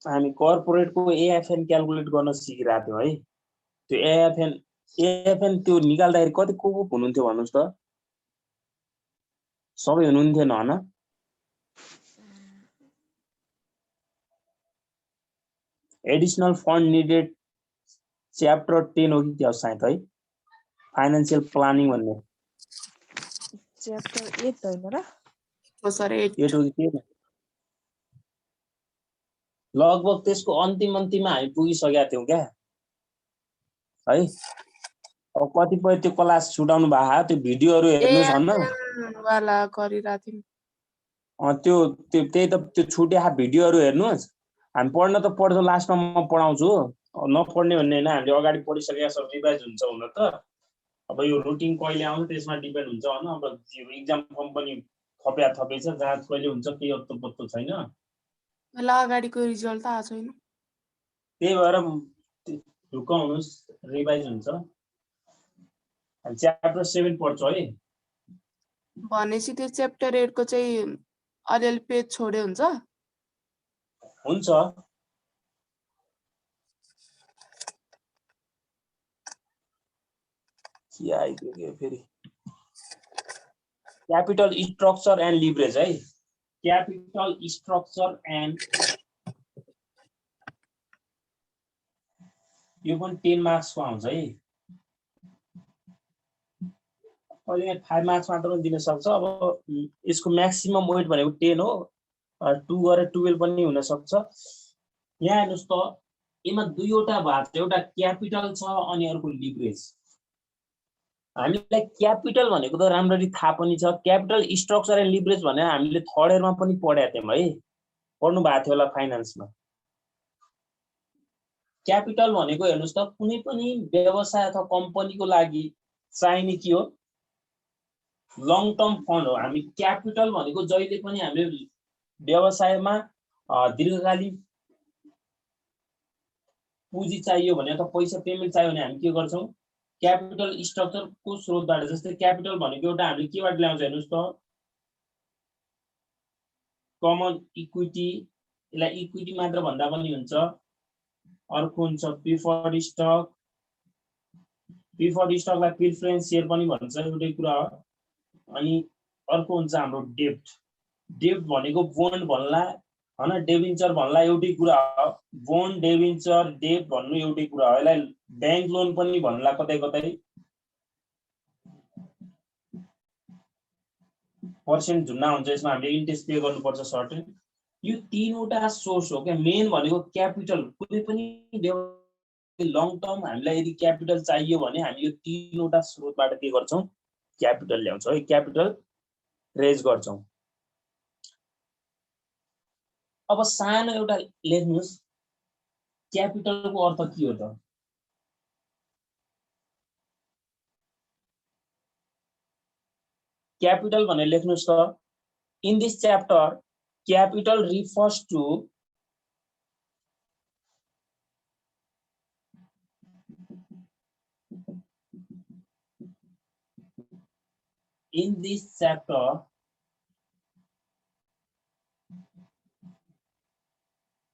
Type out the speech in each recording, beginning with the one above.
हामी कर्पोरेटको AFN calculate गर्न सिकिरहेको थियौँ है। त्यो एएफएन त्यो निकाल्दाखेरि कति को हुनुहुन्थ्यो भन्नुहोस् त? सबै हुनुहुन्थेन हैन? एडिशनल फन्ड निडेड च्याप्टर 10 हो कि क्या सायद है, फाइनान्शियल प्लानिङ भन्ने च्याप्टर 8 हैन र? हो सर 8 हो कि के? लगभग त्यसको अन्तिममा हामी पुगिसकेका थियौँ क्या है। अब कतिपय त्यो क्लास छुटाउनु भएको त्यो भिडियोहरू हेर्नुस् हैन? वाला गरिरा थियौं त्यो त्यही त त्यो छुटेका भिडियोहरू हेर्नुस्। हामी पढ्न त पढ्छौँ, लास्टमा म पढाउँछु, नपढ्ने भन्ने हैन, हामीले अगाडि पढिसकेका सब रिभाइज हुन्छ हुन त। अब यो रुटिन कहिले आउँछ त्यसमा डिपेन्ड हुन्छ हैन। अब एक्जाम फर्म पनि थपै छ, जाँच कहिले हुन्छ केही अत्तो पत्तो छैन। ल अगाडिको रिजल्ट त आएको छैन, त्यही भएर ढुक्क हुनुस्, रिभाइज हुन्छ। हामी च्याप्टर 7 पढ्छौँ है। भनेपछि त्यो च्याप्टर 8 को चाहिँ अलिअलि पेज छोडे हुन्छ। हुन्छ के आइदियो के फेरि क्यापिटल स्ट्रक्चर एन्ड लिभरेज है। क्यापिटल स्ट्रक्चर एन्ड यो पनि 10 मार्क्सको आउँछ है। कहिले 5 मार्क्स मात्र पनि दिन सक्छ। अब यसको म्याक्सिमम वेट भनेको 10 हो, 2 गरेर 12 पनि हुन सक्छ। यहाँ हेर्नुस् त, यसमा दुईवटा भाग छ, एउटा क्यापिटल छ अनि अर्को लिभरेज। हामीलाई क्यापिटल भनेको त राम्ररी थाहा पनि छ, क्यापिटल स्ट्रक्चर एन्ड लिभरेज भनेर हामीले थर्ड इयरमा पनि पढेका थियौँ है, पढ्नु भएको थियो होला फाइनान्समा। क्यापिटल भनेको हेर्नुस् त, कुनै पनि व्यवसाय अथवा कम्पनीको लागि चाहिने के हो? लङ टर्म फन्ड हो। हामी क्यापिटल भनेको जहिले पनि हामीले व्यवसायमा दीर्घकालीन पुँजी चाहियो भने अथवा पैसा पेमेन्ट चाहियो भने हामी के गर्छौँ? क्यापिटल स्ट्रक्चरको स्रोतबाट। जस्तै क्यापिटल भनेको एउटा हामीले केबाट ल्याउँछ हेर्नुस् त, कमन इक्विटी, यसलाई इक्विटी मात्र भन्दा पनि हुन्छ। अर्को हुन्छ प्रिफर्ड स्टक, प्रिफर्ड स्टकलाई प्रिफरेन्स सेयर पनि भन्छ, एउटै कुरा हो। अनि अर्को हुन्छ हाम्रो डेब्ट। डेब्ट भनेको बोन्ड भन्ला हैन, डेबिन्चर भन्ला एउटै कुरा हो। बोन्ड, डेबिन्चर, डेब्ट भन्नु एउटै कुरा हो। यसलाई ब्याङ्क लोन पनि भन्ला कतै कतै। पर्सेन्ट झुन्ना हुन्छ, यसमा हामीले इन्ट्रेस्ट पे गर्नुपर्छ सर्टेन। यो तीनवटा सोर्स हो क्या। मेन भनेको क्यापिटल, कुनै पनि लङ टर्म हामीलाई यदि क्यापिटल चाहियो भने हामी यो तीनवटा स्रोतबाट के गर्छौँ? क्यापिटल ल्याउँछौँ है, क्यापिटल रेज गर्छौँ। अब सानो एउटा लेख्नुस्, क्यापिटलको अर्थ के हो त? क्यापिटल भनेर लेख्नुस् त। In this chapter capital refers to in this chapter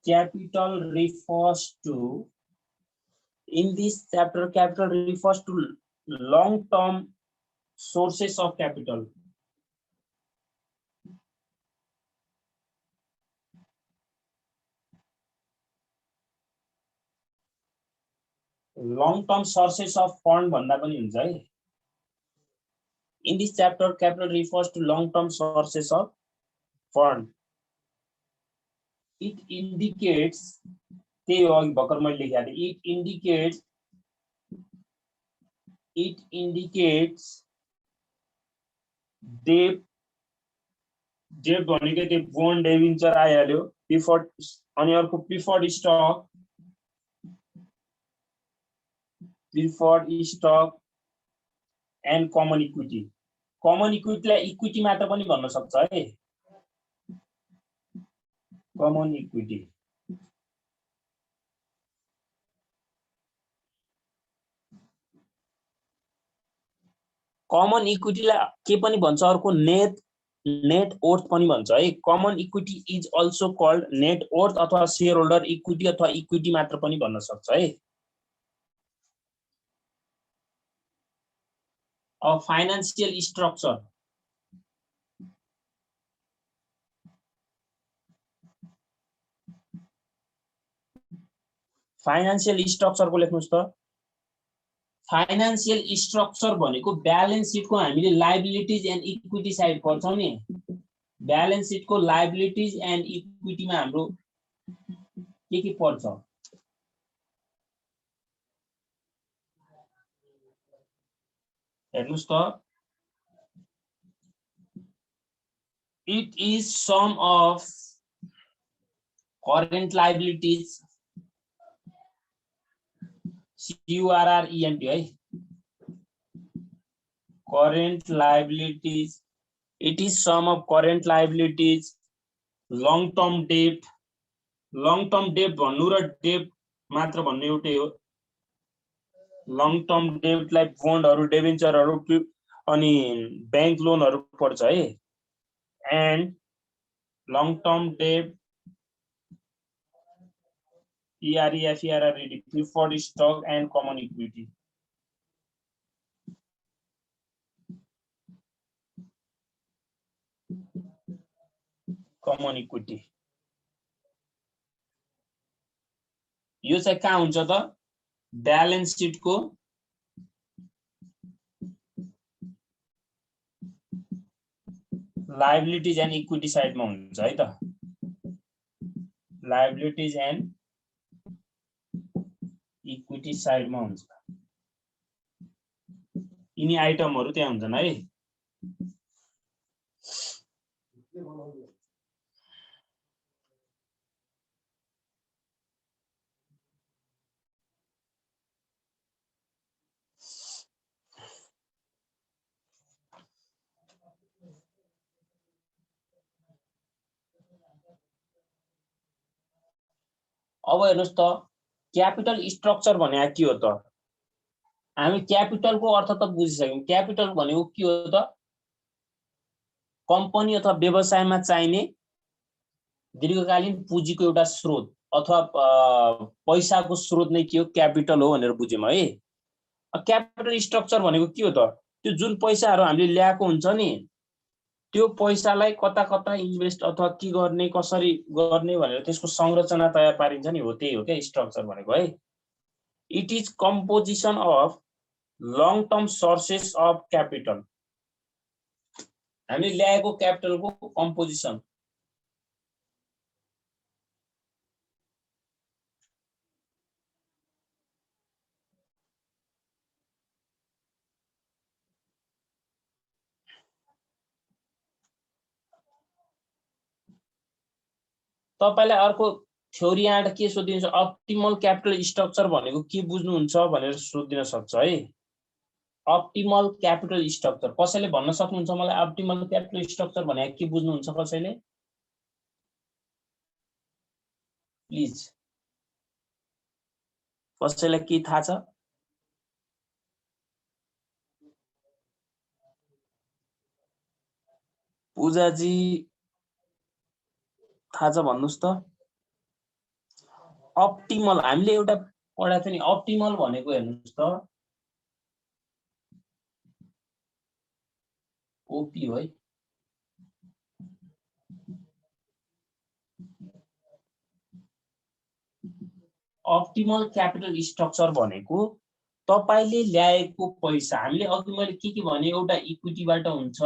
capital refers to long term sources of capital. long term sources of fund भन्दा पनि हुन्छ है। In this chapter capital refers to long term sources of fund. It indicates, त्यही हो अघि भर्खर मैले लेखेको थिएँ, it indicates डेब्ट भनेको त्यो बोन्ड, डेबिन्चर आइहाल्यो, प्रिफर्ड, अनि अर्को preferred stock and common equity. Common इक्विटीलाई इक्विटी मात्र पनि भन्न सक्छ है, कमन इक्विटी। कमन इक्विटीलाई के पनि भन्छ? अर्को नेट नेट वर्थ पनि भन्छ है। Common equity is also called net worth अथवा शेयर होल्डर इक्विटी अथवा इक्विटी मात्र पनि भन्न सक्छ है। अब फाइनान्शियल स्ट्रक्चर, फाइनान्शियल स्ट्रक्चरको लेख्नुस् त। फाइनान्शियल स्ट्रक्चर भनेको ब्यालेन्स सिटको हामीले लायबिलिटीज एन्ड इक्विटी साइड पढ्छौं नि। ब्यालेन्स सिटको लायबिलिटीज एन्ड इक्विटीमा हाम्रो के पर्छ? हेर्नुस् त, it is sum of current liabilities, CURRENT है, current liabilities. It is sum of current liabilities, long term debt. Long term debt भन्नु र debt मात्र भन्नु एउटै हो। long term debt like bondहरु, डिबेन्चरहरु अनि बैंक लोनहरु पर्छ है। and long term debt PREFERRED, preferred stock and common equity. Common equity यो चाहिँ कहाँ हुन्छ त? ब्यालेन्स सिटको लायबिलिटीज एन्ड इक्विटी साइडमा हुन्छ है त। लायबिलिटीज एन्ड इक्विटी साइडमा हुन्छ। यिनी आइटमहरु त्यहाँ हुन्छन् है। अब हेर्नुस् त, क्यापिटल स्ट्रक्चर भने के हो त? हामी क्यापिटलको अर्थ त बुझिसक्यौं। क्यापिटल भनेको के हो त? कम्पनी अथवा व्यवसायमा चाहिने दीर्घकालीन पुँजीको एउटा स्रोत अथवा पैसाको स्रोत नै के हो? क्यापिटल हो भनेर बुझ्यौं है। क्यापिटल स्ट्रक्चर भनेको के हो त? त्यो जुन पैसाहरु हामीले ल्याएको हुन्छ नि, त्यो पैसालाई कता कता इन्भेस्ट अथवा के गर्ने, कसरी गर्ने भनेर त्यसको संरचना तयार पारिन्छ नि, हो त्यही हो के स्ट्रक्चर भनेको है। It is composition of long term sources of capital. हामीले ल्याएको क्यापिटलको कम्पोजिसन। तपाईलाई अर्को थ्योरी यहाँबाट के सोधिन्छ? अप्टिमल क्यापिटल स्ट्रक्चर भनेको के बुझ्नुहुन्छ भनेर सोधिन सक्छ है। अप्टिमल क्यापिटल स्ट्रक्चर कसैले भन्न सक्नुहुन्छ मलाई? अप्टिमल क्यापिटल स्ट्रक्चर भने के बुझ्नुहुन्छ कसैले? प्लिज, कसैलाई के थाहा छ? पूजाजी थाहा छ भन्नुस् त। अप्टिमल हामीले एउटा पढाएको थियो नि, अप्टिमल भनेको हेर्नुस् त ओपी हो है। अप्टिमल क्यापिटल स्ट्रक्चर भनेको तपाईले ल्याएको पैसा, हामीले अघि मैले के भने, एउटा इक्विटीबाट हुन्छ,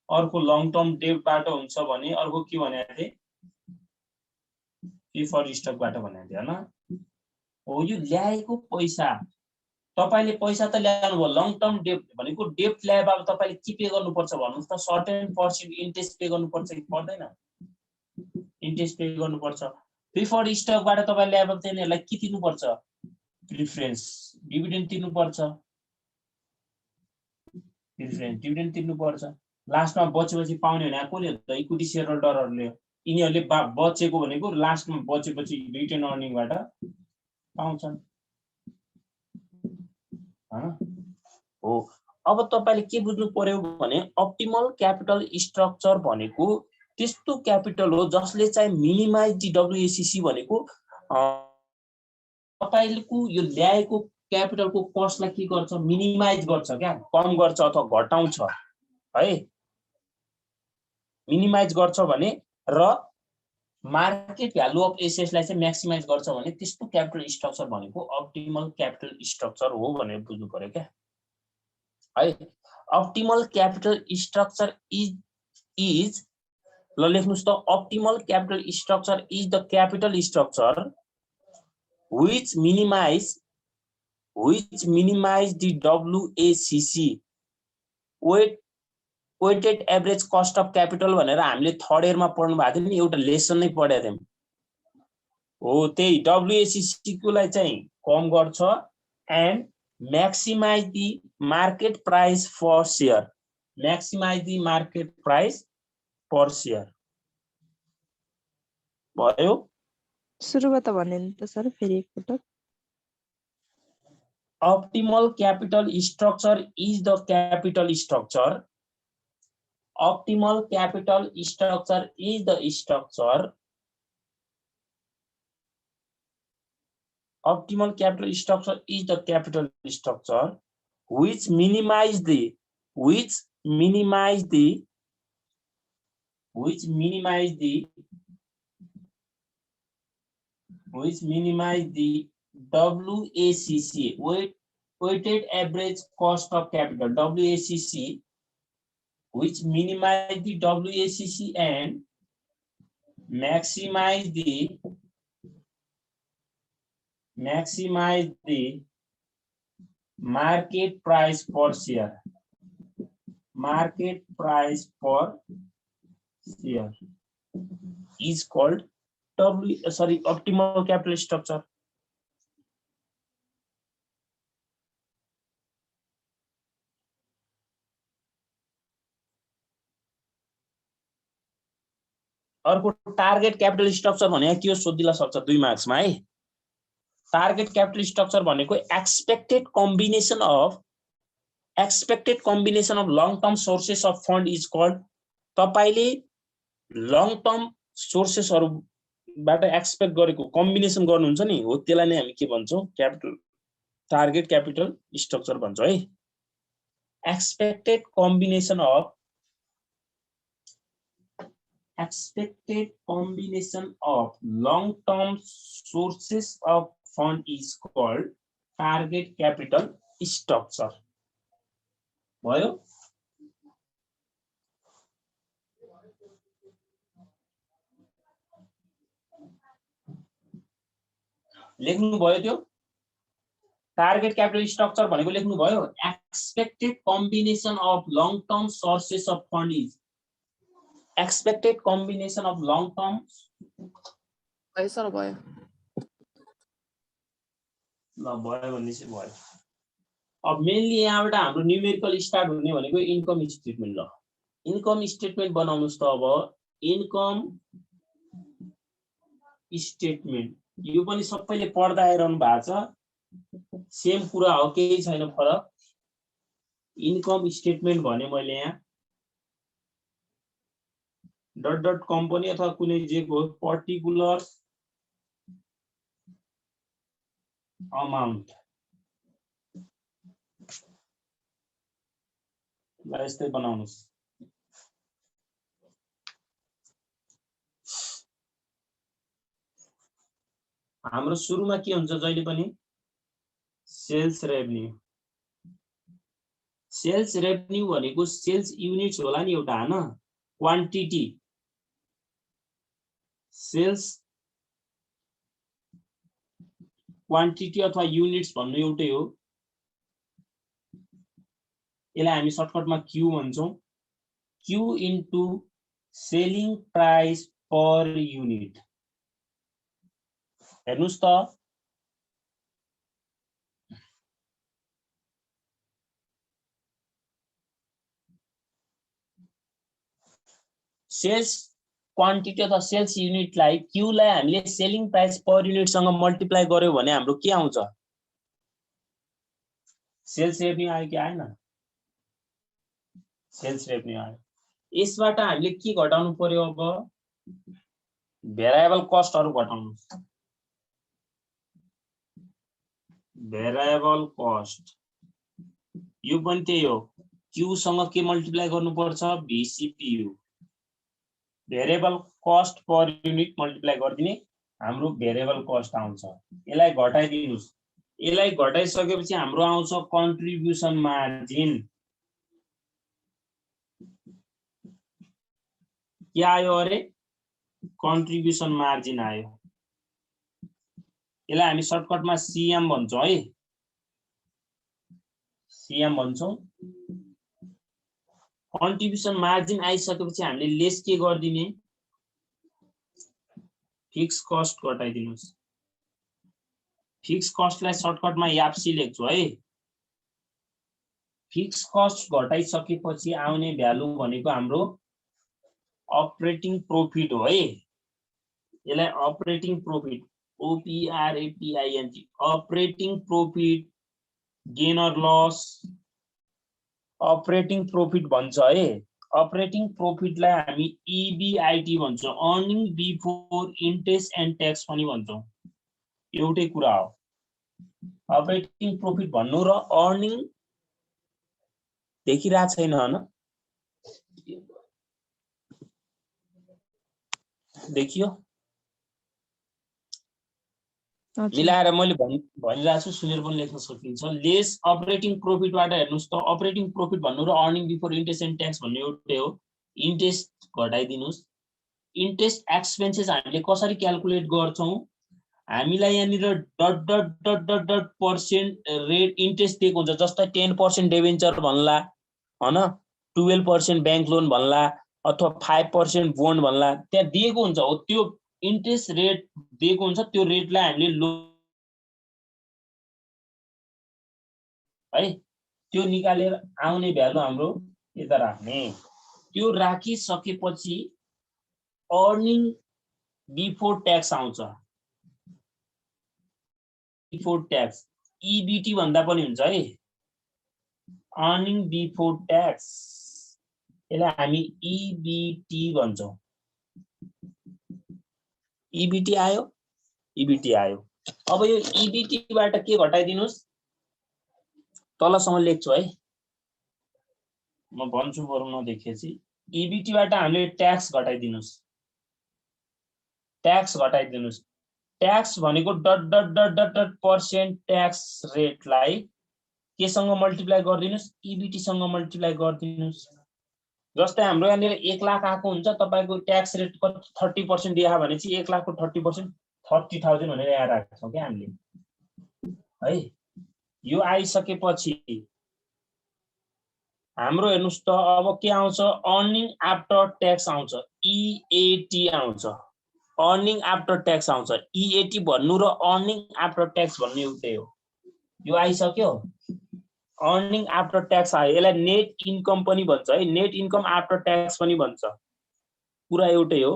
अर्को लङ टर्म डेब्टबाट हुन्छ भने, अर्को के भनेको थिए? प्रिफर्ड स्टकबाट भनेको थिए हैन? हो, यो ल्याएको पैसा तपाईले पैसा त ल्याउनु भयो। लङ टर्म डेब्ट भनेको डेब्ट ल्याएपछि तपाईले के पे गर्नुपर्छ भन्नुस् त? सर्टेन पर्सेन्ट इन्ट्रेस्ट पे गर्नुपर्छ कि पर्दैन? इन्ट्रेस्ट पे गर्नुपर्छ। प्रिफर्ड स्टकबाट तपाईले ल्याएपछि यिनीहरुलाई के दिनुपर्छ? प्रिफरेन्स डिभिडेन्ड तिर्नुपर्छ। प्रिफरेन्स डिभिडेन्ड तिर्नुपर्छ। लास्टमा बचेपछि पाउने भने कसले हो त? Equity share होल्डरहरुले। यिनीहरुले बचेको भनेको लास्टमा बचेपछि रिटेन अर्निङबाट पाउँछन् हैन? हो, अब तपाईले के बुझ्नु पर्यो भने अप्टिमल क्यापिटल स्ट्रक्चर भनेको त्यस्तो क्यापिटल हो जसले चाहिँ मिनिमाइज दी डब्ल्युएसीसी भनेको तपाईको यो ल्याएको क्यापिटलको कस्टलाई के गर्छ मिनिमाइज गर्छ क्या कम गर्छ अथवा घटाउँछ है मिनिमाइज गर्छ भने र मार्केट भ्यालु अफ एसेट्स लाई चाहिँ म्याक्सिमाइज गर्छ भने त्यस्तो क्यापिटल स्ट्रक्चर भनेको अप्टिमल क्यापिटल स्ट्रक्चर हो भनेर बुझ्नु पर्यो क्या है अप्टिमल क्यापिटल स्ट्रक्चर इज ल लेख्नुस् त optimal capital structure is the capital structure which minimize the WACC weighted average cost of capital भनेर हामीले थर्ड इयरमा पढ्नु भएको थियो नि एउटा लेसन नै पढेका थियौं हो त्यही WACC को लाई चाहिँ कम गर्छ and maximize the market price for share maximize the market price per share भयो सुरुमा त भने नि त सर फेरि एकपटक optimal capital structure is the capital structure optimal capital structure is the structure optimal capital structure is the capital structure which minimize the WACC weighted average cost of capital WACC which minimize the WACC and maximize the market price per share is called optimal capital structure अर्को target capital structure भनेको के हो सोधिला सक्छ 2 मार्क्समा है target capital structure भनेको expected combination of long term sources of fund is called तपाईले लङ टर्म सोर्सेसहरुबाट एक्सपेक्ट गरेको कम्बिनेसन गर्नुहुन्छ नि हो त्यसलाई नै हामी के भन्छौं क्यापिटल टार्गेट क्यापिटल स्ट्रक्चर भन्छौं है expected combination of long-term sources of fund is called target capital structure. भयो लेख्नु भयो त्यो टार्गेट क्यापिटल स्ट्रक्चर भनेको लेख्नु भयो expected combination of long term sources of fund is expected combination of long term भयो सर भयो ल भयो भनेपछि भयो अब मेनली यहाँबाट हाम्रो न्यूमेरिकल स्टार्ट हुने भनेको इन्कम स्टेटमेन्ट ल इन्कम स्टेटमेन्ट बनाउनुस् त अब इन्कम स्टेटमेन्ट यो पनि सबैले पढ्दा आइरहनु भएको छ सेम कुरा हो केही छैन फरक इन्कम स्टेटमेन्ट भने मैले यहाँ डट कम्पनी अथवा कुनै जेको पर्टिकुलर अमाउन्ट ल यस्तै बनाउनुस् हाम्रो सुरुमा के हुन्छ जहिले पनि सेल्स रेभन्यू भनेको सेल्स युनिट्स होला नि एउटा हैन क्वान्टिटी सेल्स क्वान्टिटी अथवा युनिट्स भन्नु एउटै हो यसलाई हामी सर्टकटमा क्यू भन्छौं Q into selling price per unit हेर्नुस् त सेल्स क्वान्टिटी अथवा सेल्स युनिटलाई क्यू लाई हामीले सेलिङ प्राइस पर युनिट सँग मल्टिप्लाई गर्यो भने हाम्रो के आउँछ सेल्स रेभन्यू आयो कि आएन सेल्स रेभेन्यू आयो। यसबाट हामीले के घटाउनु पर्यो अब भेरिएबल कस्टहरु घटाउनु। भेरिएबल कस्ट यो पनि त्यही हो, क्यू सँग के मल्टिप्लाई गर्नुपर्छ VCPU, variable cost per unit multiply गर्दिने हाम्रो भेरिएबल कस्ट आउँछ। यसलाई घटाइदिनुस्, यसलाई घटाइसकेपछि हाम्रो आउँछ कन्ट्रिब्युसन मार्जिन। के आयो अरे कन्ट्रिब्युसन मार्जिन आयो। यसलाई हामी सर्टकटमा CM भन्छौँ है, CM भन्छौँ। कन्ट्रिब्युसन मार्जिन आइसकेपछि हामीले लेस के गर्दिने फिक्स कस्ट घटाइदिनुस्। फिक्स कस्टलाई सर्टकटमा याप्सी लेख्छु है। फिक्स कस्ट घटाइसकेपछि आउने भ्यालु भनेको हाम्रो अपरेटिङ प्रोफिट हो है। यसलाई operating profit OPRAPING operating profit gain or loss operating profit भन्छ है। अपरेटिङ प्रोफिटलाई हामी EBIT भन्छौँ, earning before interest and tax पनि भन्छौँ। एउटै कुरा हो। अपरेटिङ प्रोफिट भन्नु र अर्निङ देखिरहेको छैन हैन, देखियो मिलाएर मैले भनिरहेको छु, सुनेर पनि लेख्न सकिन्छ। लेस अपरेटिङ प्रोफिटबाट हेर्नुस् त अपरेटिङ प्रोफिट भन्नु र earning before interest and tax भन्ने एउटै हो। इन्ट्रेस्ट घटाइदिनुस्। इन्ट्रेस्ट एक्सपेन्सेस हामीले कसरी क्याल्कुलेट गर्छौं, हामीलाई यहाँनिर dot dot dot dot dot percent rate interest दिएको हुन्छ। जस्तै 10% डिबेन्चर भन्ला हैन, 12% बैंक लोन भन्ला अथवा 5% बोन्ड भन्ला, त्यहाँ दिएको हुन्छ हो। त्यो इन्ट्रेस्ट रेट दिएको हुन्छ, त्यो रेटलाई हामीले है त्यो निकालेर आउने भ्यालु हाम्रो यता राख्ने। त्यो राखिसकेपछि अर्निङ बिफोर ट्याक्स आउँछ। बिफोर ट्याक्स EBT भन्दा पनि हुन्छ है, अर्निङ बिफोर ट्याक्स। यसलाई हामी EBT भन्छौँ। EBT आयो, EBT आयो। अब यो EBT बाट के घटाइदिनुस्, तलसम्म लेख्छु है, म भन्छु बरु नदेखेपछि। EBT बाट हामीले ट्याक्स घटाइदिनुस्। ट्याक्स घटाइदिनुस्। ट्याक्स भनेको dot dot dot dot dot percent tax रेटलाई केसँग मल्टिप्लाई गरिदिनुस्, EBT सँग मल्टिप्लाई गरिदिनुस्। जस्तै हाम्रो यहाँनिर 1 लाख आएको हुन्छ, तपाईको ट्याक्स रेट 30% दिया भनेपछि 1 लाखको 30% 30,000 भनेर यहाँ राख्छौं के हामीले है। यो आइसकेपछि हाम्रो हेर्नुस् त अब के आउँछ, अर्निङ आफ्टर ट्याक्स आउँछ, EAT आउँछ। अर्निङ आफ्टर ट्याक्स आउँछ। EAT भन्नु र अर्निङ आफ्टर ट्याक्स भन्नु एउटै हो। यो आइसक्यो, अर्निङ आफ्टर ट्याक्स आयो। यसलाई नेट इन्कम पनि भन्छ है, नेट इन्कम आफ्टर ट्याक्स पनि भन्छ, पुरा एउटै हो।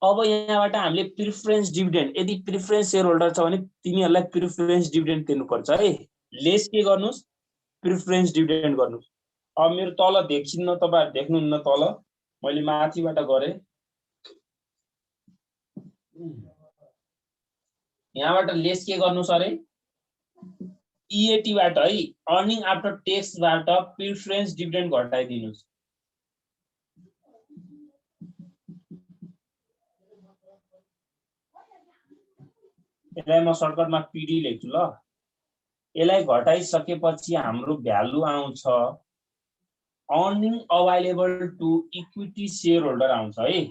अब यहाँबाट हामीले प्रिफरेन्स डिभिडेन्ड, यदि प्रिफरेन्स शेयर होल्डर छ भने तिनीहरुलाई प्रिफरेन्स डिभिडेन्ड दिनुपर्छ है। लेस के गर्नुस्, प्रिफरेन्स डिभिडेन्ड गर्नुस्। अब मेरो तल देख्छिन्न, तपाईहरु देख्नुहुन्न, तल मैले माथिबाट गरे। यहाँबाट लेस के गर्नुस् अरे EAT बाट है, अर्निङ आफ्टर ट्याक्स बाट प्रिफरेन्स डिभिडेन्ड घटाइदिनुस्। यसलाई म सर्टकटमा PD लेख्छु ल। यसलाई घटाइसकेपछि हाम्रो भ्यालु आउँछ earning available to equity shareholder आउँछ है।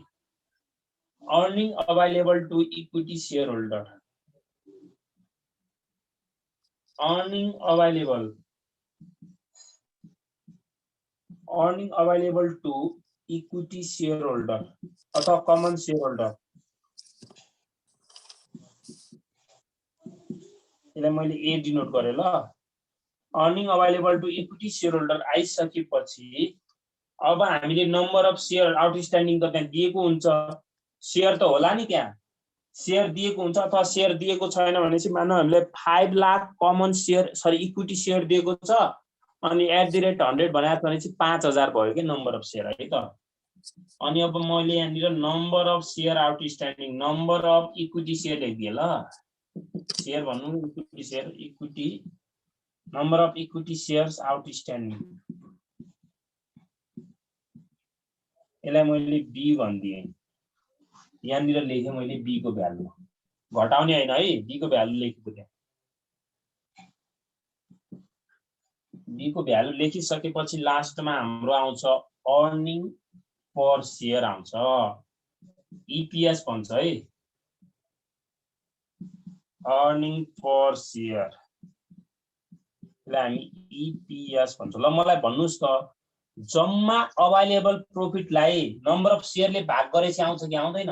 Earning available to equity shareholder, earning available to equity shareholder अथवा कमन शेयर होल्डर। यसलाई मैले A डिनोट गरे ल। Earning available to equity shareholder आइसकेपछि अब हामीले नम्बर अफ शेयर आउटस्ट्यान्डिङ त त्यहाँ दिएको हुन्छ, शेयर त होला नि, त्यहाँ शेयर दिएको हुन्छ। अथवा शेयर दिएको छैन भनेपछि मानौ हामीले 5 lakh common share equity share दिएको छ अनि @100 बनाएको छ भने चाहिँ 5000 भयो के नम्बर अफ शेयर है त। अनि अब मैले यहाँनिर number of share outstanding number of equity share लेखिदिएँ ल। शेयर भन्नु equity share equity number of equity shares outstanding यसलाई मैले बी भनिदिएँ। यहाँनिर लेखेँ मैले बी को भ्यालु घटाउने हैन है बी को भ्यालु लेखेको त्यहाँ। बी को भ्यालु लेखिसकेपछि लास्टमा हाम्रो आउँछ अर्निङ पर शेयर आउँछ ईपीएस भन्छ है अर्निङ पर शेयर यसलाई हामी ईपीएस भन्छौँ। ल मलाई भन्नुस् त जम्मा अभाइलेबल प्रॉफिटलाई नम्बर अफ शेयरले भाग गरेपछि आउँछ कि आउँदैन?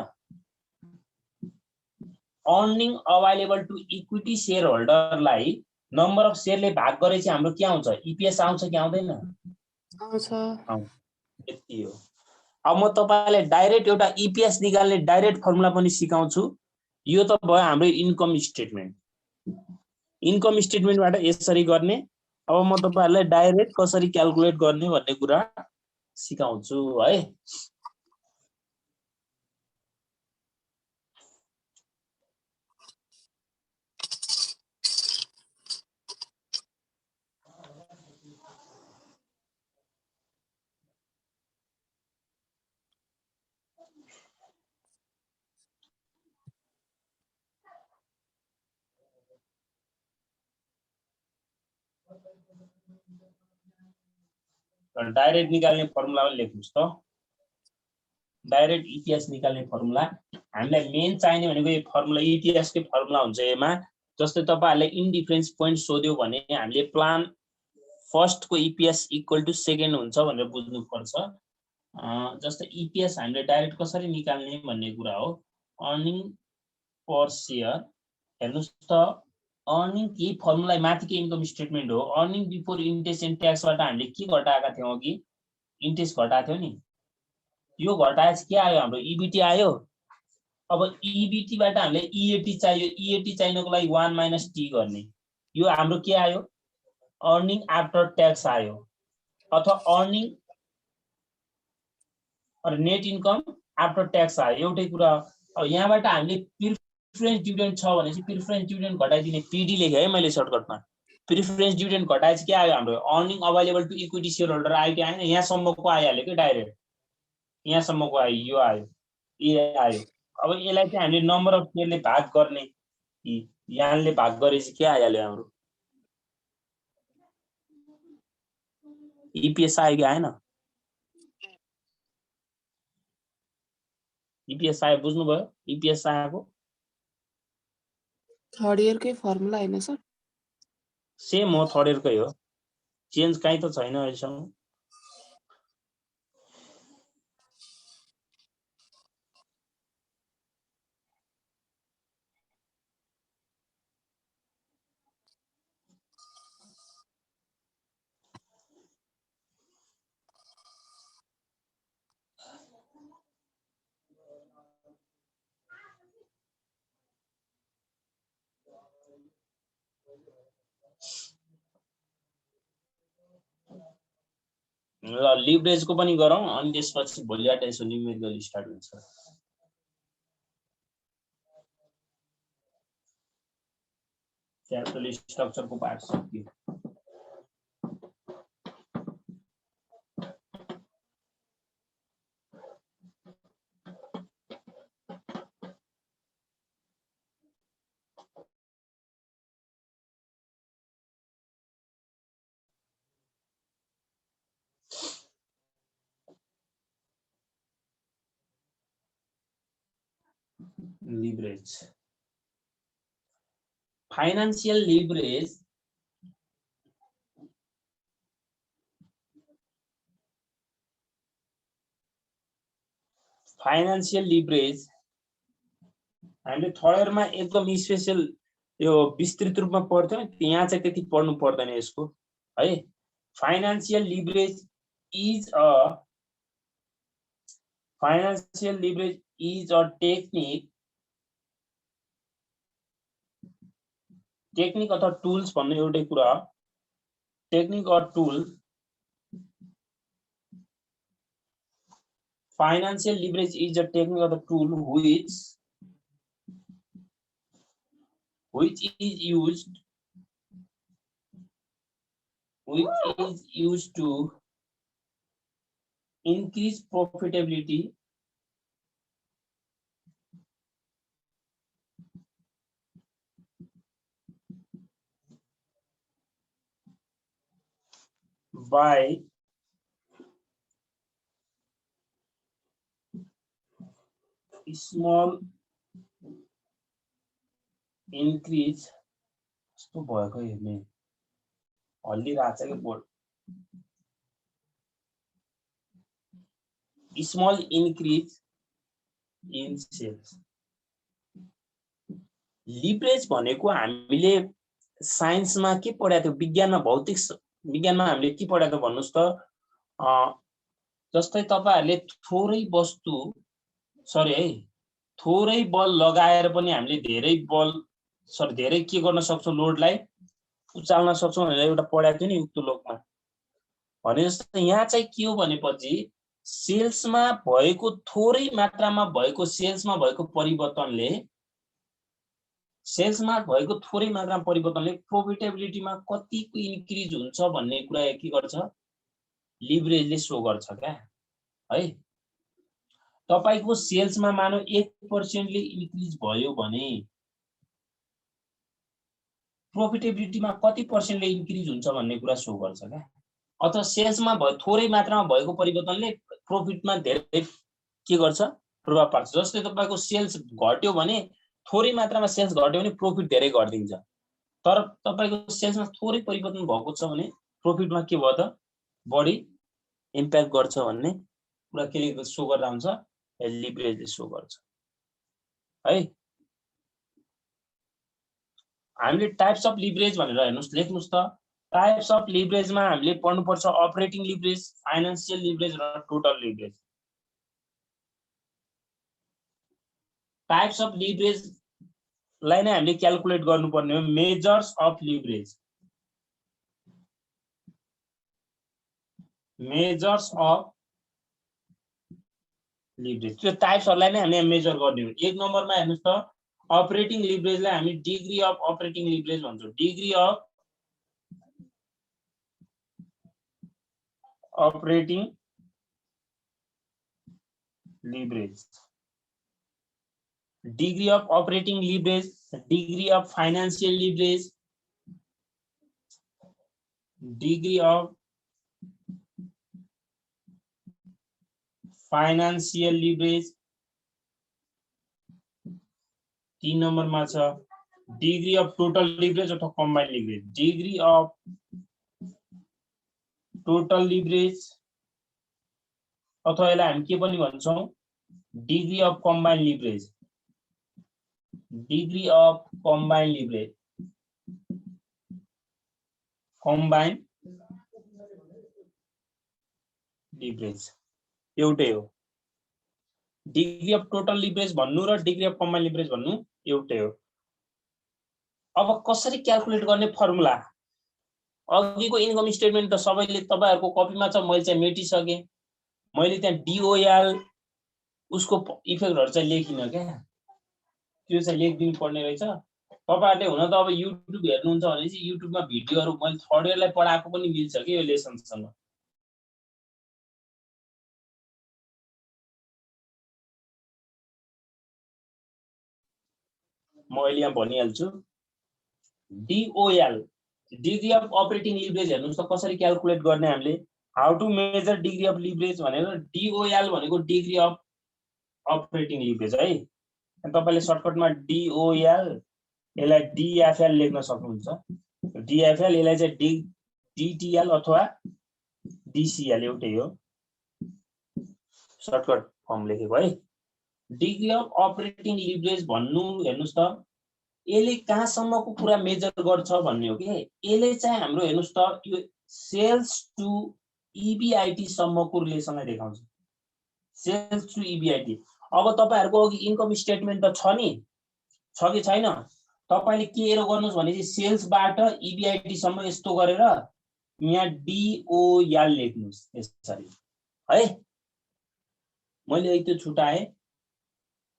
Earning available to equity share होल्डरलाई नम्बर अफ शेयरले भाग गरेपछि हाम्रो के आउँछ ईपीएस आउँछ कि आउँदैन? आउँछ। यति हो। अब म तपाईलाई डाइरेक्ट एउटा ईपीएस निकाल्ने डाइरेक्ट फर्मुला पनि सिकाउँछु। यो त भयो हाम्रो इन्कम स्टेटमेन्ट। इन्कम स्टेटमेन्टबाट यसरी गर्ने। अब म तपाईहरुलाई डाइरेक्ट कसरी क्याल्कुलेट गर्ने भन्ने कुरा सिकाउँछु है। डाइरेक्ट निकाल्ने फर्मुला लेख्नुस् त। डाइरेक्ट ईपीएस निकाल्ने फर्मुला हामीलाई मेन चाहिने भनेको यो फर्मुला ईपीएस के फर्मुला हुन्छ यसमा। जस्तै तपाईहरुले इन डिफरेन्स पोइन्ट सोध्यो भने हामीले प्लान फर्स्ट को ईपीएस इक्वल टु सेकेन्ड हुन्छ भनेर बुझ्नु पर्छ। जस्तै ईपीएस हामीले डाइरेक्ट कसरी निकाल्ने भन्ने कुरा हो। अर्निङ पर शेयर हेर्नुस् त अर्निङ के फर्मुला माथिको इन्कम स्टेटमेन्ट हो। अर्निङ बिफोर इन्ट्रेस्ट एन्ड ट्याक्सबाट हामीले के घटाएका थियौं अघि इन्ट्रेस्ट घटाएको थियो नि यो घटाएपछि के आयो हाम्रो ईबीटी आयो। अब ईबीटी बाट हामीले ईएटी चाहियो। ईएटी चाहिनको लागि 1 - टी गर्ने यो हाम्रो के आयो अर्निङ आफ्टर ट्याक्स आयो अथवा earning net income after tax आयो एउटै कुरा। अब यहाँबाट हामीले प्रिफरेन्स डिभिडेन्ड छ भने चाहिँ प्रिफरेन्स डिभिडेन्ड घटाइदिने पीडी लेखे है मैले सर्टकटमा। प्रिफरेन्स डिभिडेन्ड घटाएपछि के आयो हाम्रो earning available to equity shareholder आयो कि आएन? यहाँसम्मको आइहाल्यो कि डाइरेक्ट यहाँसम्मको आयो यो आयो ए आयो। अब यसलाई चाहिँ हामीले नम्बर अफ शेयरले भाग गर्ने यहाँले भाग गरेपछि के आइहाल्यो हाम्रो ईपीएस आयो कि आएन? ईपीएस आयो बुझ्नुभयो? ईपीएस आएको थर्ड इयरकै फर्मुला हैन सर? सेम हो थर्ड इयरकै हो चेन्ज काहीँ त छैन अहिलेसम्म। ल लिभरेजको पनि गरौँ अनि त्यसपछि भोलिबाट यसो न्युमेरिकल स्टार्ट हुन्छ। क्यापिटल स्ट्रक्चरको पार्ट सक्यो। Leverage. Financial leverage हामीले थर्ड इयरमा एकदम स्पेशल यो विस्तृत रूपमा पढ्थ्यौं यहाँ चाहिँ त्यति पढ्नु पर्दैन यसको है। Financial leverage is a technique अथवा टुल्स भन्ने एउटै कुरा technique or tool. Financial leverage is a technique or the tool which is used to increase profitability by small increase. कस्तो भएको हेर्ने हल्लिरहेछ के board. Small increase in sales. Leverage भनेको हामीले साइन्समा के पढाएको थियो, विज्ञानमा भौतिक विज्ञानमा हामीले के पढाएको थियो भन्नुस् त. जस्तै तपाईहरुले थोरै वस्तु थोरै बल लगाएर पनि हामीले धेरै के गर्न सक्छौं, लोडलाई उचाल्न सक्छौं भनेर एउटा पढाएको थियो नि युक्त लोकमा. भने जस्तो यहाँ चाहिँ के हो भनेपछि सेल्समा भएको थोरै मात्रामा भएको सेल्समा भएको परिवर्तनले प्रोफिटेबिलिटीमा कतिको इन्क्रिज हुन्छ भन्ने कुरा के गर्छ, लिभरेजले शो गर्छ क्या है. तपाईको सेल्समा मानौ 1% ले इन्क्रिज भयो भने प्रोफिटेबिलिटीमा कति पर्सेन्टले इन्क्रिज हुन्छ भन्ने कुरा शो गर्छ क्या. अथवा सेल्समा थोरै मात्रामा भएको परिवर्तनले प्रोफिटमा धेरै के गर्छ, प्रभाव पार्छ. जस्तै तपाईको सेल्स घट्यो भने थोरै मात्रामा सेल्स घट्यो भने प्रोफिट धेरै घट्दिन्छ. तर तपाईको सेल्समा थोरै परिवर्तन भएको छ भने प्रोफिटमा के भयो त बढी इम्प्याक्ट गर्छ भन्ने कुरा के शो गरेर हुन्छ, लिभरेजले शो गर्छ है. हामीले टाइप्स अफ लिभरेज भनेर हेर्नुस्, लेख्नुस् त. टाइप्स अफ लिभरेजमा हामीले पढ्नुपर्छ अपरेटिङ लिभरेज, फाइनान्शियल लिभरेज र total leverage. Types of leverage लाई नै हामीले क्याल्कुलेट गर्नुपर्ने हो. Measures of leverage, measures of leverage, त्यो टाइप्सहरुलाई नै हामीले मेजर गर्ने हो. एक नम्बरमा हेर्नुस् त अपरेटिङ लिभरेजलाई हामी डिग्री अफ अपरेटिङ लिभरेज भन्छौं. Degree of operating leverage, degree of operating leverage, degree of financial leverage, degree of financial leverage. 3 नम्बरमा छ डिग्री अफ टोटल लिभरेज अथवा combined leverage. Degree of total leverage अथवा यसलाई हामी के पनि भन्छौं, degree of combined leverage. Degree of combined leverage, combined leverage एउटै हो. डिग्री अफ टोटल लिभरेज भन्नु र डिग्री अफ कम्बाइन्ड लिभरेज भन्नु एउटै हो. अब कसरी क्याल्कुलेट गर्ने फर्मुला, अघिको इन्कम स्टेटमेन्ट त सबैले तपाईहरुको कपीमा छ, मैले चाहिँ मेटिसके. मैले त्यहाँ डिओएल उसको इफेक्टहरु चाहिँ लेखिन क्या, त्यो चाहिँ लेखिदिनु पर्ने रहेछ. तपाईहरुले हुन त अब युट्युब हेर्नुहुन्छ भने चाहिँ युट्युबमा भिडियोहरु मैले थर्ड इयरलाई पढाएको पनि मिल्छ के यो लेसनसँग. म अहिले यहाँ भनिहाल्छु. DOL, degree of operating leverage हेर्नुस् त कसरी क्याल्कुलेट गर्ने हामीले. How to measure degree of leverage भनेर डिओएल भनेको डिग्री अफ अपरेटिङ लिभरेज है. तपाईले सर्टकटमा डिओएल यसलाई डिएफएल लेख्न सक्नुहुन्छ. डिएफएल यसलाई चाहिँ डिटिएल अथवा डिसिएल एउटै हो, सर्टकट फर्म लेखेको है. डिग्री अफ अपरेटिङ लिभरेज भन्नु हेर्नुस् त यसले कहाँसम्मको कुरा मेजर गर्छ भन्ने हो के. यसले चाहिँ हाम्रो हेर्नुस् त यो सेल्स टु इबिआइटी सम्मको रिलेसनलाई देखाउँछ. Sales to EBIT. अब तपाईहरुको अघि इन्कम स्टेटमेन्ट त छ नि, छ कि छैन. तपाईले के एरो गर्नुस् भने चाहिँ सेल्सबाट इबिआइटी सम्म यस्तो गरेर यहाँ डिओएल लेख्नुस् यसरी है। मैले यही त्यो छुटाए।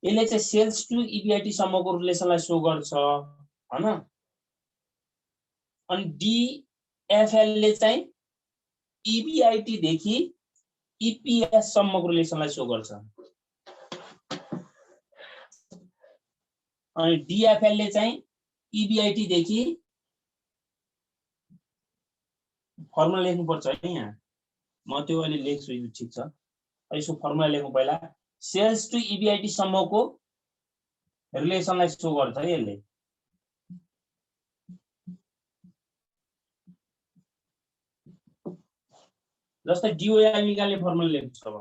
यसले चाहिँ सेल्स टु इबिआइटी सम्मको रिलेसनलाई सो गर्छ हैन। अनि डिएफएल ले चाहिँ इबिआइटी देखि इपीएस सम्मको रिलेसनलाई सो गर्छ। अनि डिएफएल ले चाहिँ इबिआइटी देखि फर्मुला लेख्नु पर्छ है यहाँ। म त्यो अहिले लेख्छु, यो ठीक छ। यसको फर्मुला लेखौँ पहिला। सेल्स टु इबिआइटी सम्मको रिलेसनलाई सो गर्छ है यसले। जस्तै डिओएल निकाल्ने फर्मुला लेख्छु अब।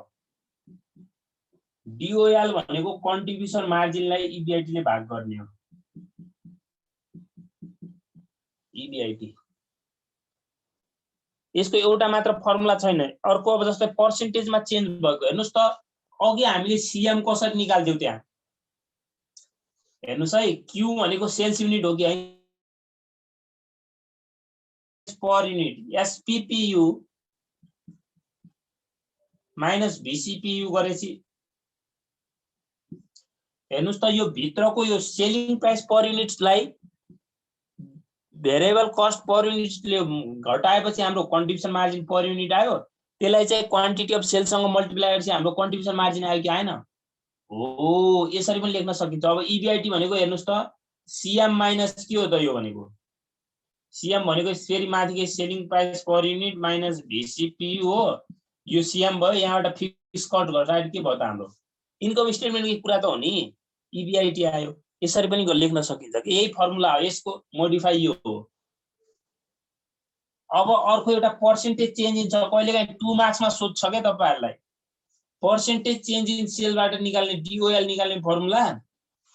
डिओएल भनेको कन्ट्रिब्युसन मार्जिनलाई इबिआइटी ले भाग गर्ने हो। इबिआइटी यसको एउटा मात्र फर्मुला छैन, अर्को अब जस्तै पर्सेन्टेजमा चेन्ज भएको हेर्नुस् त। अघि हामीले सीएम कसरी निकाल्थ्यौ त्यहाँ हेर्नुस् है। क्यू भनेको सेल्स युनिट हो कि है, पर युनिट एसपीपीयू माइनस भीसीपीयू गरेपछि हेर्नुस् त यो भित्रको यो सेलिङ प्राइस पर युनिटलाई भेरिएबल कस्ट पर युनिटले घटाएपछि हाम्रो कन्ट्रिब्युसन मार्जिन पर युनिट आयो। त्यसलाई चाहिँ क्वान्टिटी अफ सेल्ससँग मल्टिप्लाई गरेपछि हाम्रो कन्ट्रिब्युसन मार्जिन आयो कि आएन? हो, यसरी पनि लेख्न सकिन्छ। अब इबिआइटी भनेको हेर्नुस् त सीएम माइनस के हो त यो भनेको? सीएम भनेको फेरि माथिको selling price per unit minus VCPU हो। यो सीएम भयो, यहाँबाट फिक्स कट गर्दा के भयो त हाम्रो इन्कम स्टेटमेन्टको कुरा त हो नि। इबिआइटी आयो, यसरी पनि लेख्न सकिन्छ कि यही फर्मुला हो, यसको मोडिफाई यो हो। अब अर्को एउटा पर्सेन्टेज चेन्ज इन छ, कहिलेकाहीँ 2 मार्क्समा सोध्छ के तपाईहरुलाई। पर्सेन्टेज चेन्ज इन सेलबाट निकाल्ने डिओएल निकाल्ने फर्मुला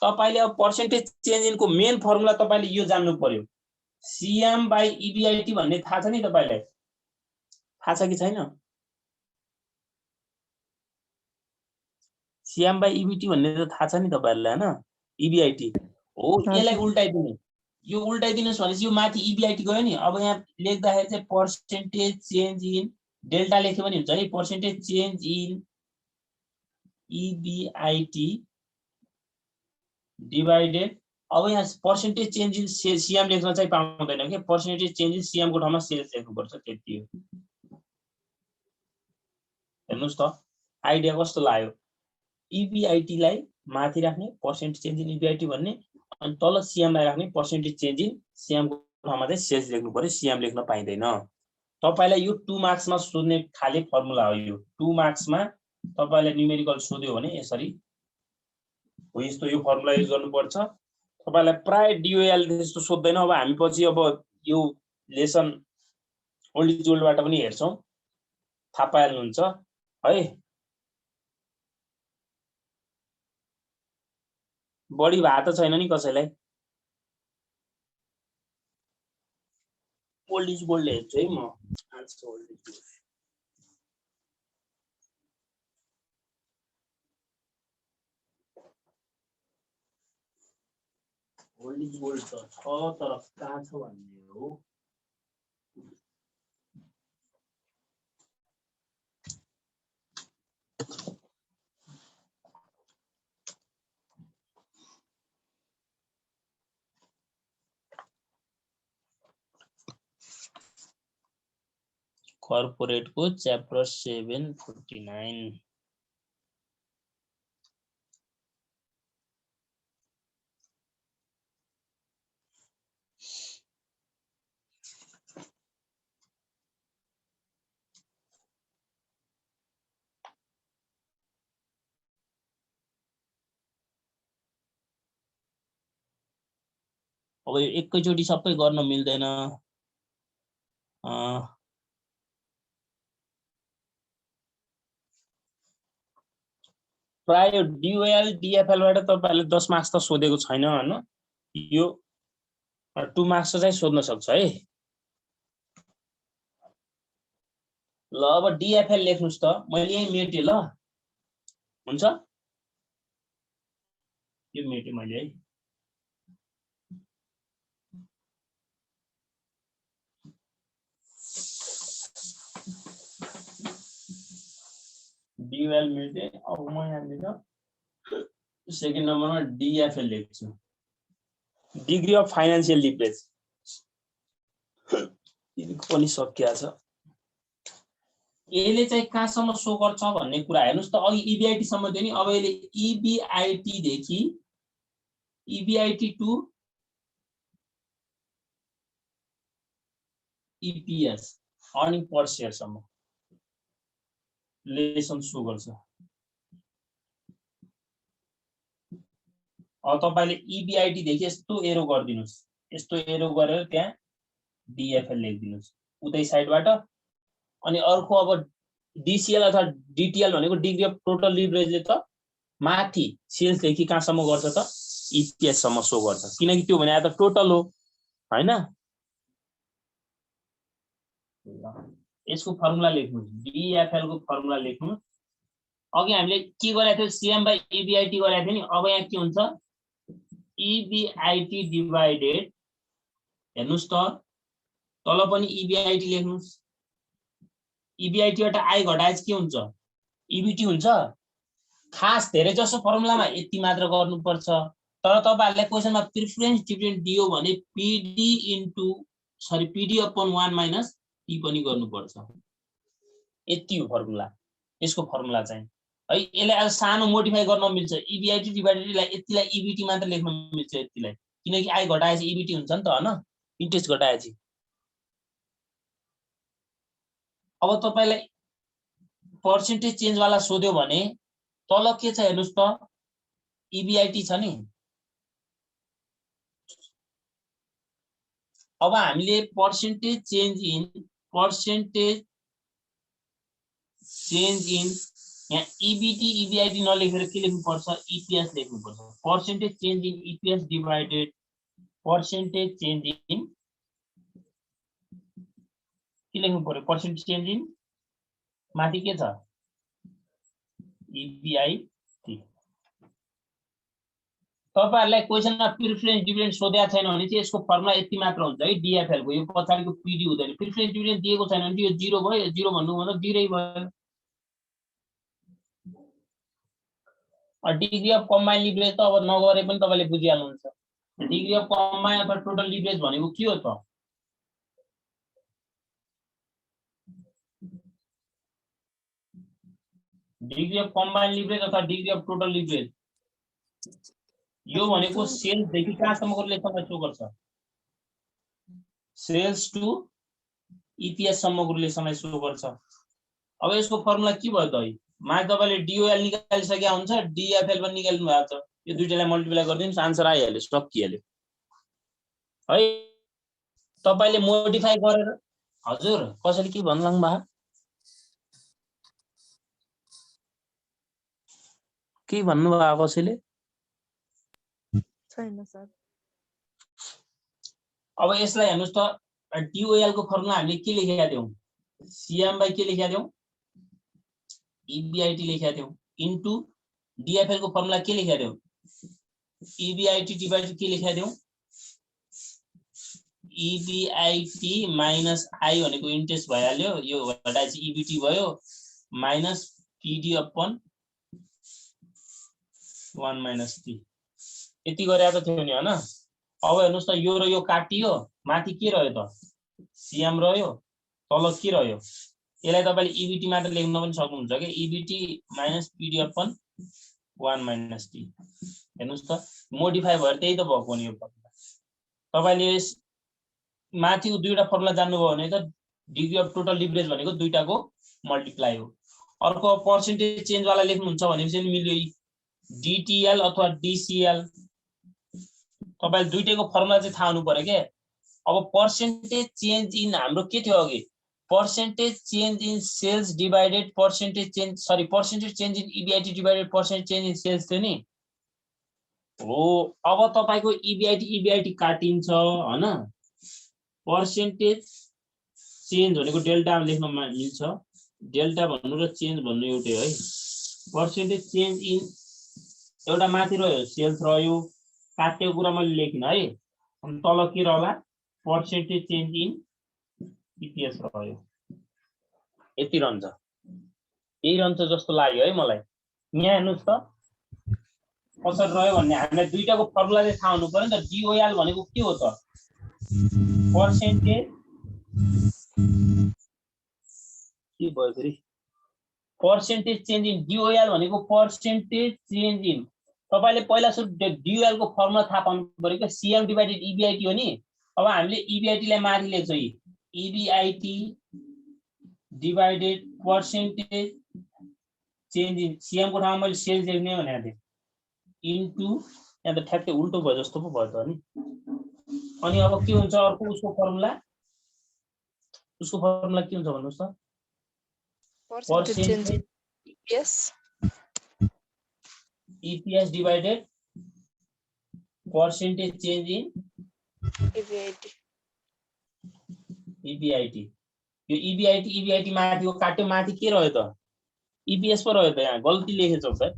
तपाईले अब पर्सेन्टेज चेन्ज इनको मेन फर्मुला तपाईले यो जान्नु पर्यो। सीएम बाइ इबिआइटी भन्ने थाहा छ नि तपाईलाई? थाहा छ कि छैन? सीएम बाइ इबिटी भन्ने त थाहा छ नि तपाईहरुलाई हैन? इबिआइटी हो, यसलाई उल्टाइदिनु। यो उल्टाइदिनुस् भनेपछि यो माथि इबिआइटी गयो नि। अब यहाँ लेख्दाखेरि चाहिँ पर्सेन्टेज चेन्ज इन डेल्टा लेख्यो भने हुन्छ है। Percentage change in EBIT divided, अब यहाँ पर्सेन्टेज चेन्ज इन सीएम लेख्न चाहिँ पाउँदैन के। पर्सेन्टेज चेन्ज इन सीएम को ठाउँमा सेल्स लेख्नुपर्छ, त्यति हो। हेर्नुस् त आइडिया कस्तो लाग्यो? इबिआइटी लाई माथि राख्ने पर्सेन्टेज चेन्ज इन इबिआइटी भन्ने, अनि तल सीएम लाई राख्ने पर्सेन्टेज चेन्ज इन सीएम को ठाउँमा चाहिँ सेल्स लेख्नु पर्यो, सीएम लेख्न पाइदैन। तपाईलाई यो 2 मार्क्समा सोध्ने खाली फर्मुला हो यो। 2 मार्क्समा तपाईलाई न्यूमेरिकल सोध्यो भने यसरी हो, यस्तो यो फर्मुला युज गर्नुपर्छ। तपाईलाई प्राय डिओएल त्यस्तो सोध्दैन। अब हामी पछि अब यो लेसन ओल्ड इज गोल्डबाट पनि हेर्छौं, थाहा पाइहाल्नुहुन्छ है। बढी भए त छैन नि कसैलाई? ओल्ड इज गोल्ड हेर्छु है म आज। Old is gold old is gold त छ, तर कहाँ छ भन्ने हो। कर्पोरेट को च्याप्टर 749। अब यो एकैचोटी सबै गर्न मिल्दैन। प्राय यो डिओएल डिएफएलबाट तपाईहरुले 10 मार्क्स त सोधेको छैन हैन? यो 2 मार्क्स चाहिँ सोध्न सक्छ है। ल अब डिएफएल लेख्नुस् त। मैले यही मेटे ल, हुन्छ? यो मेटे मैले है। DOL मिल्थे। अब म यहाँनिर सेकेन्ड नम्बरमा DFL लेख्छु, डिग्री अफ फाइनान्सियल लिभरेज। पनि सकिया छ। यसले चाहिँ कहाँसम्म सो गर्छ भन्ने कुरा हेर्नुस् त, अघि EBIT सम्म थियो नि, अब यसले EBIT देखि EBIT to EPS earning per share सम्म रिलेसन सो गर्छ। अब तपाईले EBIT देखि यस्तो एरो गरिदिनुस्, यस्तो एरो गरेर त्यहाँ DFL लेखिदिनुस् उतै साइडबाट। अनि अर्को अब DCL अथवा DTL भनेको डिग्री अफ टोटल लिभरेजले त माथि सेल्स देखि कहाँसम्म गर्छ त EPS सम्म सो गर्छ, किनकि त्यो भने त टोटल हो हैन। यसको फर्मुला लेख्नु, DFL को फर्मुला लेख्नु। अघि हामीले के गरेको थियो, CM/EBIT गरेको थियो नि। अब यहाँ के हुन्छ, EBIT डिवाइडेड, हेर्नुस् त तल पनि EBIT लेख्नुस्। EBIT बाट I घटाएपछि के हुन्छ, EBT हुन्छ। खास धेरै जसो फर्मुलामा यति मात्र गर्नुपर्छ, तर तपाईहरुलाई क्वेशनमा प्रिफरेन्स डिभिडेन्ड दियो भने PD अपन 1 माइनस T पनि गर्नुपर्छ। यति हो फर्मुला, यसको फर्मुला चाहिँ है। यसलाई अझ सानो मोडिफाई गर्न मिल्छ, EBIT डिवाइडेडलाई यतिलाई EBT मात्र लेख्न मिल्छ यतिलाई, किनकि I घटाएपछि EBT हुन्छ नि त हैन, इन्ट्रेस्ट घटाएपछि। अब तपाईलाई पर्सेन्टेज चेन्ज वाला सोध्यो भने तल के छ हेर्नुस् त, EBIT छ नि। अब हामीले पर्सेन्टेज चेन्ज इन यहाँ EBT EBIT नलेखेर के लेख्नु पर्छ, EPS लेख्नु पर्छ। Percentage change in EPS divided percentage change in के लेख्नु पर्यो, पर्सेन्टेज चेन्ज इन माथि के छ EBIT। तपाईहरुलाई क्वेशनमा प्रिफरेन्स डिभिडेन्ड सोधेको छैन भने चाहिँ यसको फर्मुला यति मात्र हुन्छ है, DFL को। यो पछाडीको PD हुँदैन। प्रिफरेन्स डिभिडेन्ड दिएको छैन भने यो 0 भयो, 0 भन्नु मतलब 0 भयो। डिग्री अफ कम्बाइन लिभरेज त अब नगरे पनि तपाईले बुझिहाल्नुहुन्छ। डिग्री अफ कम्बाइन अथवा टोटल लिभरेज भनेको के हो त, डिग्री अफ कम्बाइन लिभरेज अथवा डिग्री अफ टोटल लिभरेज, यो भनेको सेल्स देखि कहाँसम्मको रिलेसनलाई सो गर्छ, सेल्स टु EPS सम्मको रिलेसनलाई सो गर्छ। अब यसको फर्मुला के भयो त, मा तपाईले DOL निकालिसकेका हुन्छ, DFL पनि निकाल्नु भएको छ। यो दुईटालाई मल्टिप्लाई गरिदिनुस्, आन्सर आइहाल्यो, सकिहाल्यो है। तपाईले मोडिफाई गरेर, हजुर कसैले के भन्नु भएको, के भन्नु भएको कसैले छैन सर। अब यसलाई हेर्नुस् त, DOL को फर्मुला हामीले के लेखेका थियौं, CM बाइ के लेखेका थियौं, EBIT लेखेका थियौं, इन्टु DFL को फर्मुला के लेखेका थियौं, EBIT डिवाइडेड के लेखेका थियौं, EBIT माइनस I भनेको इन्ट्रेस्ट भइहाल्यो, यो घटाएपछि EBT भयो, minus PD upon 1 minus T। यति गरेको थियो नि हैन। अब हेर्नुस् त, यो र यो काटियो, माथि के रह्यो त, CM रह्यो, तल के रह्यो। यसलाई तपाईले EBT मात्र लेख्न पनि सक्नुहुन्छ के, EBT minus PD upon 1 minus T। हेर्नुस् त, मोडिफाई भएर त्यही त भएको नि। यो फर्मुला तपाईले माथिको दुईटा फर्मुला जान्नुभयो भने त डिग्री अफ टोटल लिभरेज भनेको दुईटाको मल्टिप्लाई हो। अर्को पर्सेन्टेज चेन्ज वाला लेख्नुहुन्छ भनेपछि नि मिल्यो, DTL अथवा DCL। तपाईले दुईटैको फर्मुला चाहिँ थाहा हुनु पर्यो के। अब पर्सेन्टेज चेन्ज इन हाम्रो के थियो अघि, percentage change in sales divided percentage change in EBIT divided percentage change in sales थियो नि हो। अब तपाईको EBIT काटिन्छ हैन, पर्सेन्टेज चेन्ज भनेको डेल्टा लेख्न मिल्छ, डेल्टा भन्नु र चेन्ज भन्नु एउटै है। पर्सेन्टेज चेन्ज इन एउटा माथि रह्यो सेल्स रह्यो, काट्यो कुरा मैले लेखिन है। अनि तल के रहला, पर्सेन्टेज चेन्ज इन EPS रह्यो। यति रहन्छ। यही रहन्छ जस्तो लाग्यो है मलाई। यहाँ हेर्नुस् त कसरी रह्यो भन्ने हामीलाई दुईटाको फर्मुला चाहिँ थाहा हुनु पर्यो नि त। DOL भनेको के हो त? पर्सेन्टेज के भयो फेरि? Percentage change in. DOL भनेको पर्सेन्टेज चेन्ज इन। तपाईले पहिला सुरु DOL को फर्मुला थाहा पाउनु पर्यो के? CM डिभाइडेड EBIT हो नि। अब हामीले EBIT लाई माथि लेख्छौँ, EBIT divided percentage change in. CM को ठाउँमा मैले सेल्स लेख्ने भनेको थिएँ, इन्टु यहाँ त ठ्याक्कै उल्टो भयो जस्तो पो भयो त नि। अनि अब के हुन्छ अर्को उसको फर्मुला? उसको फर्मुला के हुन्छ भन्नुस् त? Percentage EPS divided percentage change in EBIT। यो EBIT माथिको काट्यो, माथि के रह्यो त? EPS पो रह्यो त। यहाँ गल्ती लेखेछौ त।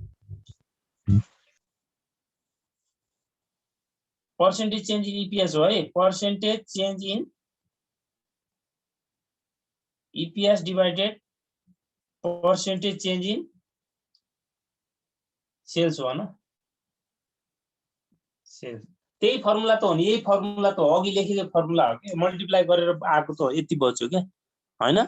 पर्सेन्टेज चेन्ज इन EPS हो है। Percentage change in EPS divided percentage change in sales हो न? सेल्स। त्यही फर्मुला त हो नि। यही फर्मुला त हो, अघि लेखेको फर्मुला हो के? मल्टिप्लाई गरेर आएको त यति बच्यो के हैन?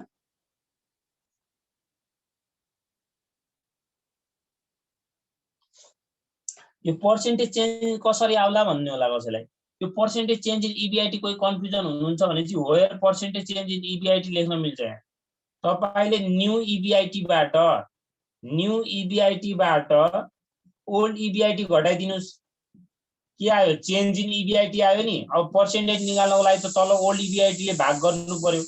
यो पर्सेन्टेज चेन्ज कसरी आउला भन्ने होला कसैलाई। यो पर्सेन्टेज चेन्ज इन EBIT कोही कन्फ्युजन हुनुहुन्छ भने चाहिँ where percentage change in EBIT लेख्न मिल्छ। यहाँ तपाईले न्यू EBIT बाट ओल्ड EBIT घटाइदिनुस्, के आयो? चेन्ज इन EBIT आयो नि। अब पर्सेन्टेज निकाल्नको लागि त तल ओल्ड EBIT ले भाग गर्नु पर्यो।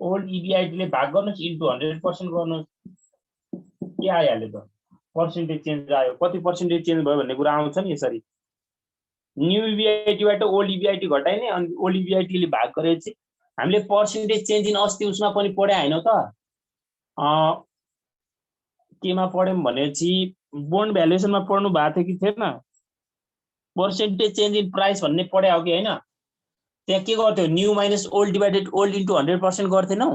ओल्ड EBIT ले भाग गर्नुस् इन्टु 100% गर्नुस्, के आइहाल्यो त? पर्सेन्टेज चेन्ज आयो। कति पर्सेन्टेज चेन्ज भयो भन्ने कुरा आउँछ नि यसरी। न्यू EBIT बाट ओल्ड EBIT घटाइने, अनि ओल्ड EBIT ले भाग गरेपछि हामीले पर्सेन्टेज चेन्ज इन अस्ति उसमा पनि पढे हैन त? केमा पढ्यौं भनेपछि बोन्ड भ्यालुएसनमा पढ्नु भएको थियो कि थिएन? पर्सेन्टेज चेन्ज इन प्राइस भन्ने पढे हो कि हैन? त्यहाँ के गर्थ्यौ? New minus old divided old into 100% गर्थेनौ?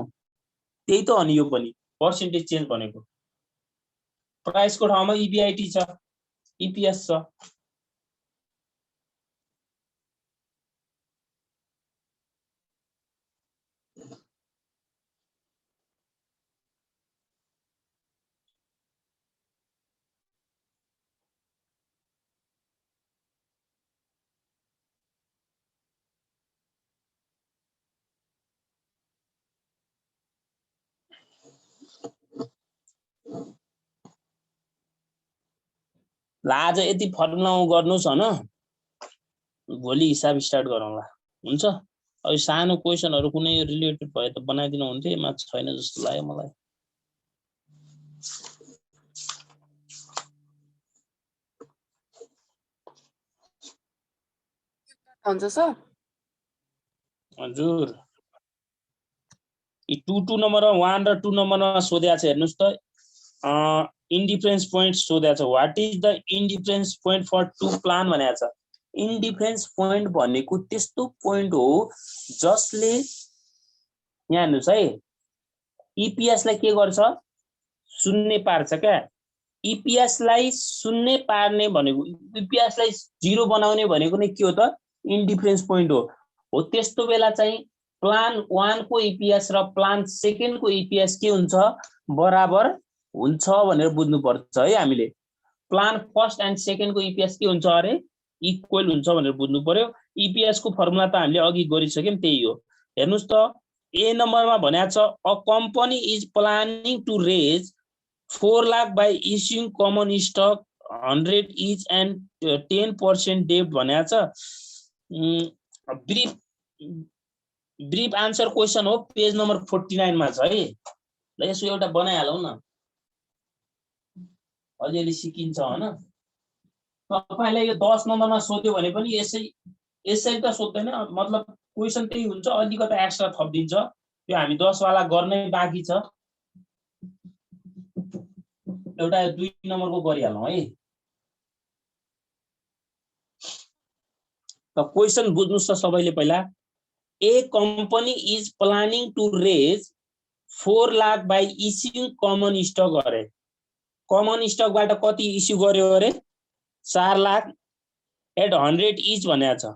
त्यही त हो नि यो पनि पर्सेन्टेज चेन्ज भनेको। प्राइस को ठाउँमा EBIT छ, EPS छ। ल आज यति फर्मुला गर्नुस् हैन? भोलि हिसाब स्टार्ट गरौँला, हुन्छ? अब सानो क्वेशनहरु कुनै रिलेटेड भए त बनाइदिनु हुन्थ्यो, एमा छैन जस्तो लाग्यो मलाई। हुन्छ सर? हजुर। यी 2 नम्बर 1 र 2 नम्बरमा सोध्या छ हेर्नुस् त। इन्डिफरेन्स पोइन्ट सोध्या छ। What is the indifference point for two plan भनेको छ। इन्डिफरेन्स पोइन्ट भनेको त्यस्तो पोइन्ट हो जसले यहाँ हेर्नुस् है, EPS लाई के गर्छ? शून्य पार्छ क्या। EPS लाई शून्य पार्ने भनेको, EPS लाई 0 बनाउने भनेको नै के हो त? इन्डिफरेन्स पोइन्ट हो। त्यस्तो बेला चाहिँ प्लान 1 को EPS र प्लान 2 को EPS के हुन्छ? बराबर हुन्छ भनेर बुझ्नु पर्छ है हामीले। प्लान 1 एन्ड 2 को EPS के हुन्छ अरे? इक्वल हुन्छ भनेर बुझ्नु पर्यो। EPS को फर्मुला त हामीले अघि गरिसक्यौं, त्यही हो। हेर्नुस् त, ए नम्बरमा भनेको छ a company is planning to raise 4 lakh by issuing common stock 100 each and 10% डेब्ट भनेको छ। ब्रिफ आन्सर क्वेशन हो, पेज नम्बर 49 मा छ है। ल यसो एउटा बनाइहालौ न, अलिअलि सिकिन्छ हैन? तपाईलाई यो 10 नम्बरमा सोध्यो भने पनि यसै त सोध्दैन, मतलब क्वेशन त्यही हुन्छ, अलिकति एक्स्ट्रा थपिदिन्छ। त्यो हामी 10 वाला गर्नै बाँकी छ। एउटा 2 नम्बरको गरिहालौं है। त क्वेशन बुझ्नुस् त सबैले पहिला। A company is planning to raise 4 lakh by issue common stock अरे कमन स्टकबाट कति इस्यु गर्यो अरे 4 लाख एट 100 इच भनेको छ।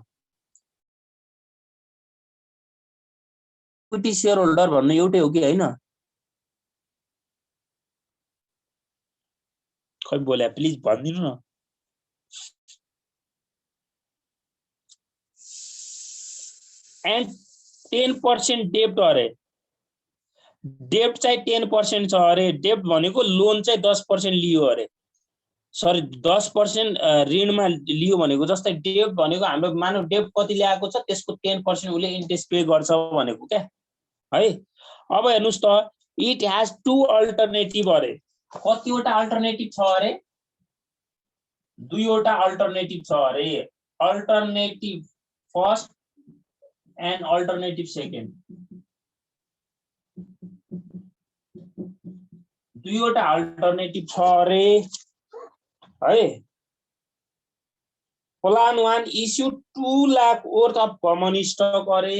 इक्विटी शेयर होल्डर भन्नु एउटै हो कि हैन? खै बोल्या प्लिज भनिदिनु न। एन्ड 10% डेब्ट अरे डेब्ट चाहिँ 10% छ अरे। डेब्ट भनेको लोन चाहिँ 10% लियो अरे, सरी 10% ऋणमा लियो भनेको। जस्तै डेब्ट भनेको हाम्रो मानव डेब्ट कति ल्याएको छ त्यसको 10% उसले इन्ट्रेस्ट पे गर्छ भनेको क्या है। अब हेर्नुस् त इट हैज टू अल्टरनेटिभ अरे कतिवटा अल्टरनेटिभ छ अरे? दुईवटा अल्टरनेटिभ छ अरे। Alternative first and alternative second. दुईवटा अल्टरनेटिभ छ अरे है। Plan 1 issue 2 lakh worth of common stock अरे।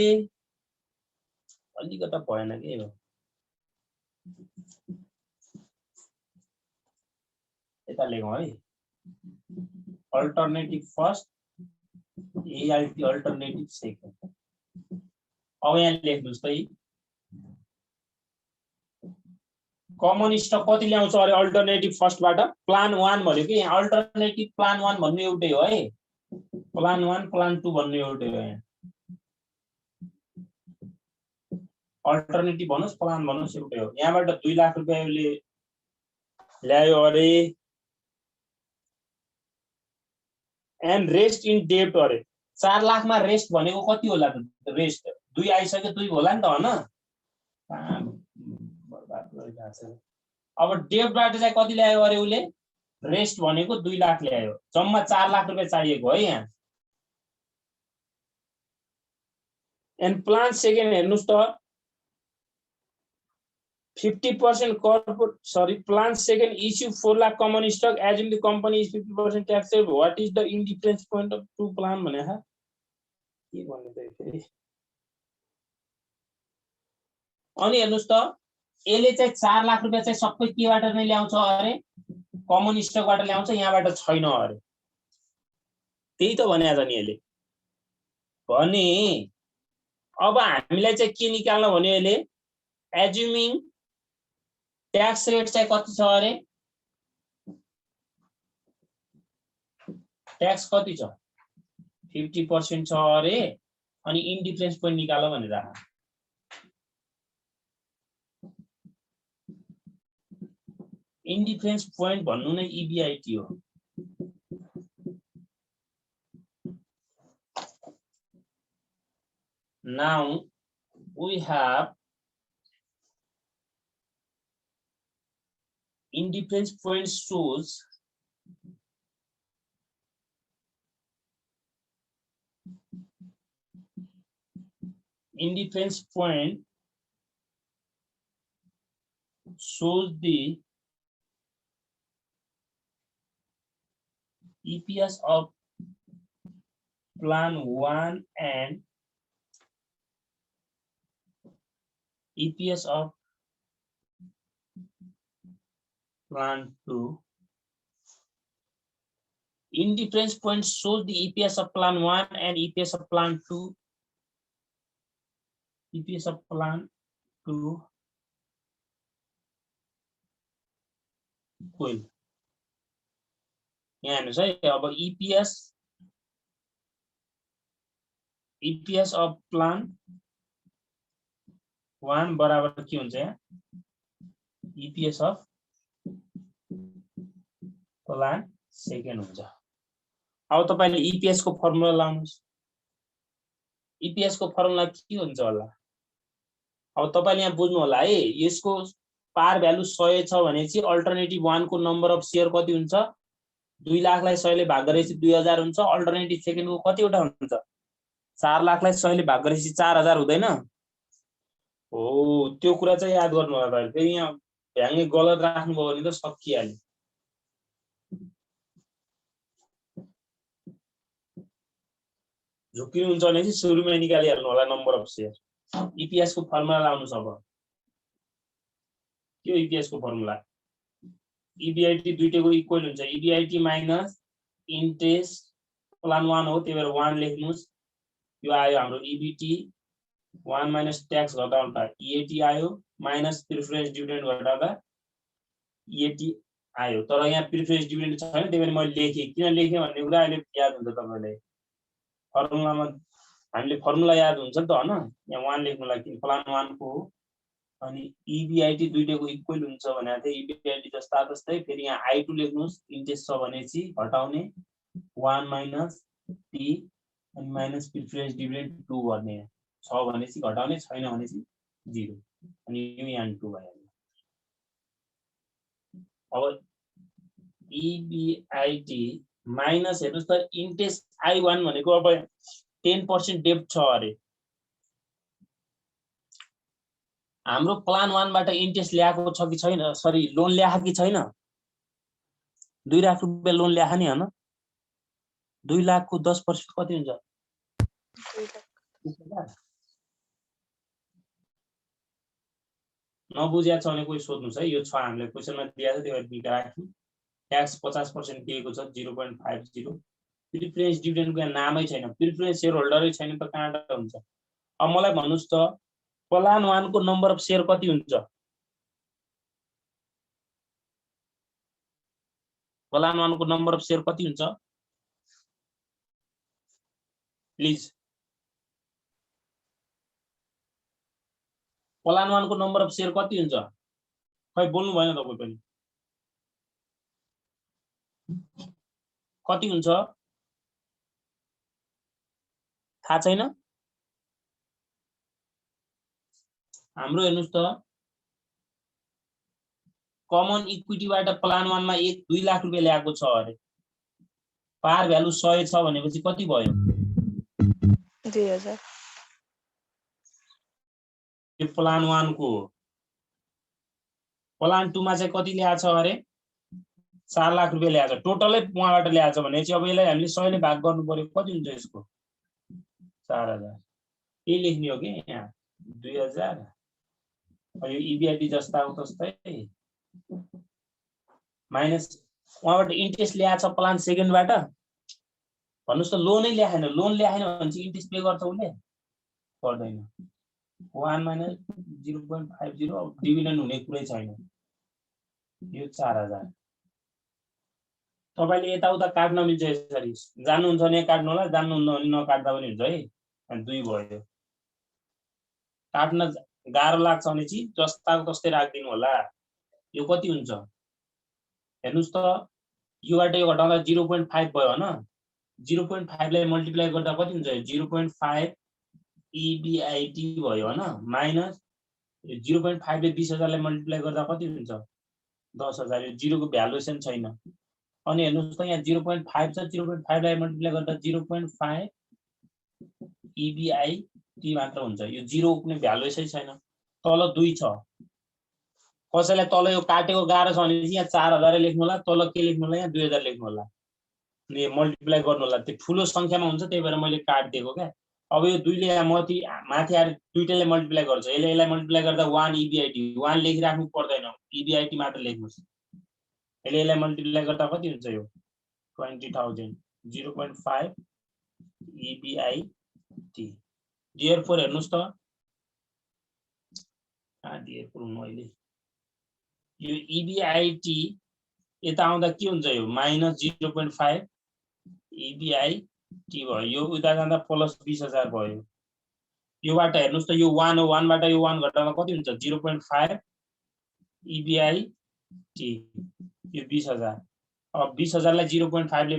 अलिकता भएन के हो यता लेखौँ है। Alternative first ALT alternative second. अब यहाँ लेख्नुस् त कमन स्टक कति ल्याउँछ अरे अल्टरनेटिभ फर्स्टबाट? प्लान 1 भनेको यहाँ अल्टरनेटिभ प्लान 1 भन्नु एउटै हो है। प्लान 1 प्लान 2 भन्नु एउटै हो। यहाँ अल्टरनेटिभ भन्नुस् प्लान भन्नुस् एउटै हो। यहाँबाट 2 लाख रुपैयाँ उसले ल्यायो अरे। एन्ड रेस्ट इन डेब्ट अरे 4 लाखमा रेस्ट भनेको कति होला त? रेस्ट 2 आइसक्यो 2 होला नि त हैन? अब डेब्टबाट चाहिँ कति ल्यायो अरे उसले? रेस्ट भनेको 2 लाख ल्यायो। जम्मा 4 लाख रुपैयाँ चाहिएको है यहाँ। एन्ड प्लान सेकेन्ड हेर्नुस् त 50% corporate, sorry, plan second issue 4 lakh common stock as in the company is 50% taxable. What is the indifference point of two plan भने हा के भन्नु त फेरि? अनि हेर्नुस् त यसले चाहिँ 4 लाख रुपैयाँ चाहिँ सबै केबाट नै ल्याउँछ अरे? कमन स्टकबाट ल्याउँछ। यहाँबाट छैन अरे। त्यही त भनेको छ नि यसले। भने अब हामीलाई चाहिँ के निकाल्न भन्यो यसले? एज्युमिङ ट्याक्स रेट चाहिँ कति छ अरे? ट्याक्स कति छ? 50% छ अरे। अनि इन्डिफरेन्स पोइन्ट निकाल भनेर। इन्डिफरेन्स पोइन्ट भन्नु नै इबिआइटी हो। Now we have indifference point shows indifference point shows the EPS of plan 1 and EPS of plan 2. Indifference point shows the EPS of plan 1 and EPS of plan 2. EPS of plan 2 cool. यहाँ हेर्नुस् है। अब EPS of plan 1 बराबर के हुन्छ यहाँ? EPS of plan second हुन्छ। अब तपाईले EPS को फर्मुला लाउनुस्। EPS को फर्मुला के हुन्छ होला? अब तपाईले यहाँ बुझ्नु होला है। यसको पार भ्यालु 100 छ भनेपछि अल्टरनेटिभ 1 को नम्बर अफ शेयर कति हुन्छ? 2 लाखलाई 100 ले भाग गरेपछि 2000 हुन्छ। अल्टरनेटिभ सेकेन्ड को कतिवटा हुन्छ? 4 लाखलाई 100 ले भाग गरेपछि 4000 हुँदैन? हो त्यो कुरा चाहिँ याद गर्नु होला तपाईले। फेरि यहाँ भ्याङ्गे गलत राख्नु भयो भने त सकिहाल्यो। झुकिनुहुन्छ भने चाहिँ सुरुमै निकालिहाल्नु होला नम्बर अफ शेयर। EPS को फर्मुला लाउनुस्। के हो EPS को फर्मुला EBIT दुईटैको इक्वल हुन्छ EBIT माइनस इन्ट्रेस्ट प्लान 1 हो त्यही भएर 1 लेख्नुस् यो आयो हाम्रो EBT 1 माइनस ट्याक्स घटाउँदा EAT आयो माइनस प्रिफरेन्स डिभिडेन्ड घटाउँदा EAT आयो तर यहाँ प्रिफरेन्स डिभिडेन्ड छैन त्यही भएर मैले लेखेँ किन लेखेँ भन्ने कुरा अहिले याद हुन्छ तपाईलाई फर्मुलामा हामीले फर्मुला याद हुन्छ नि त हैन यहाँ 1 लेख्नुलाई किन प्लान 1 को हो अनि EBIT दुईटैको इक्वल हुन्छ भनेको थियो EBIT जस्ता जस्तै फेरि यहाँ I2 लेख्नुस् इन्ट्रेस्ट छ भनेपछि घटाउने 1 माइनस T अनि माइनस प्रिफरेन्स डिभिडेन्ड 2 गर्ने छ भनेपछि घटाउने छैन भनेपछि 0 अनि यो यहाँ 2 भयो अब EBIT माइनस हेर्नुस् त इन्ट्रेस्ट I1 भनेको अब 10% डेब्ट छ अरे हाम्रो प्लान 1 बाट इन्ट्रेस्ट ल्याएको छ कि छैन सरी लोन ल्याएको कि छैन 2 लाख रुपैयाँ लोन ल्याएको नि हैन 2 लाख को 10% कति हुन्छ 2 लाख नबुझ्या छ भने कोही सोध्नुस् है यो छ हामीले क्वेशनमा दिएको छ त्यो भएर राख्नु ट्याक्स 50% दिएको छ 0.50 प्रिफरेन्स डिभिडेन्डको यहाँ नामै छैन प्रिफरेन्स शेयर होल्डरै छैन त कहाँबाट हुन्छ अब मलाई भन्नुस् त प्लान 1 को नम्बर अफ शेयर कति हुन्छ प्लान 1 को नम्बर अफ शेयर कति हुन्छ प्लिज प्लान 1 को नम्बर अफ शेयर कति हुन्छ खै बोल्नु भएन त कोही पनि कति हुन्छ थाहा छैन हाम्रो हेर्नुस् त कमन इक्विटीबाट प्लान 1 मा 2 लाख रुपैयाँ ल्याएको छ अरे पार भ्यालु 100 छ भनेपछि कति भयो 2000 यो प्लान 1 को प्लान 2 मा चाहिँ कति ल्याएको छ अरे 4 लाख रुपैयाँ ल्याएको छ टोटलै उहाँबाट ल्याएको छ भनेपछि अब यसलाई हामीले 100 ले भाग गर्नु पर्यो कति हुन्छ यसको 4000 के लेख्ने हो के यहाँ 2000 यो EBIT जस्ता हो तस्तै माइनस उहाँबाट इन्ट्रेस्ट ल्याएको छ प्लान सेकेन्ड बाट भन्नुस् त लोनै ल्याएन लोन ल्याएन भने चाहिँ इन्ट्रेस्ट पे गर्छ उले पर्दैन 1 माइनस 0.50 डिभिडेन्ड हुने कुरै छैन यो 4000 तपाईले यताउता काट्न मिल्छ यसरी जान्नुहुन्छ भने काट्नु होला जान्नुहुन्न भने नकाट्दा पनि हुन्छ है अनि 2 भयो काट्न गाह्रो लाग्छ भने चाहिँ जस्ताको तस्तै राख्दिनु होला यो कति हुन्छ हेर्नुस् त योबाट यो घटाउँदा 0.5 भयो हैन 0.5 लाई मल्टिप्लाई गर्दा कति हुन्छ 0.5 EBIT भयो हैन माइनस 0.5 ले 20000 लाई मल्टिप्लाई गर्दा कति हुन्छ 10000 यो 0 को भ्यालुएसन छैन अनि हेर्नुस् त यहाँ 0.5 छ 0.5 लाई मल्टिप्लाई गर्दा 0.5 EBIT मात्र हुन्छ यो 0 कुनै भ्यालुएसै छैन तल 2 छ कसैलाई तल यो काटेको गाह्रो छ भने यहाँ 4000 लेख्नु होला तल के लेख्नु होला यहाँ 2000 लेख्नु होला अनि मल्टिप्लाई गर्नु होला त्यो ठुलो संख्यामा हुन्छ त्यही भएर मैले काट दिएको क्या अब यो 2 ले यहाँ माथि आएर दुईटैले मल्टिप्लाई गर्छ यसलाई मल्टिप्लाई गर्दा 1 EBIT 1 लेखिराख्नु पर्दैन EBIT मात्र लेख्नुस् यसलाई मल्टिप्लाई गर्दा कति हुन्छ यो 20000 0.5 EBIT therefore हेर्नुस् त therefore मैले यो EBIT यता आउँदा के हुन्छ यो माइनस 0.5 EBIT भयो यो उता जाँदा प्लस 20000 भयो योबाट हेर्नुस् त यो 1 हो 1 बाट यो 1 घटाउँदा कति हुन्छ 0.5 EBIT यो 20000 अब 20000 लाई 0.5 ले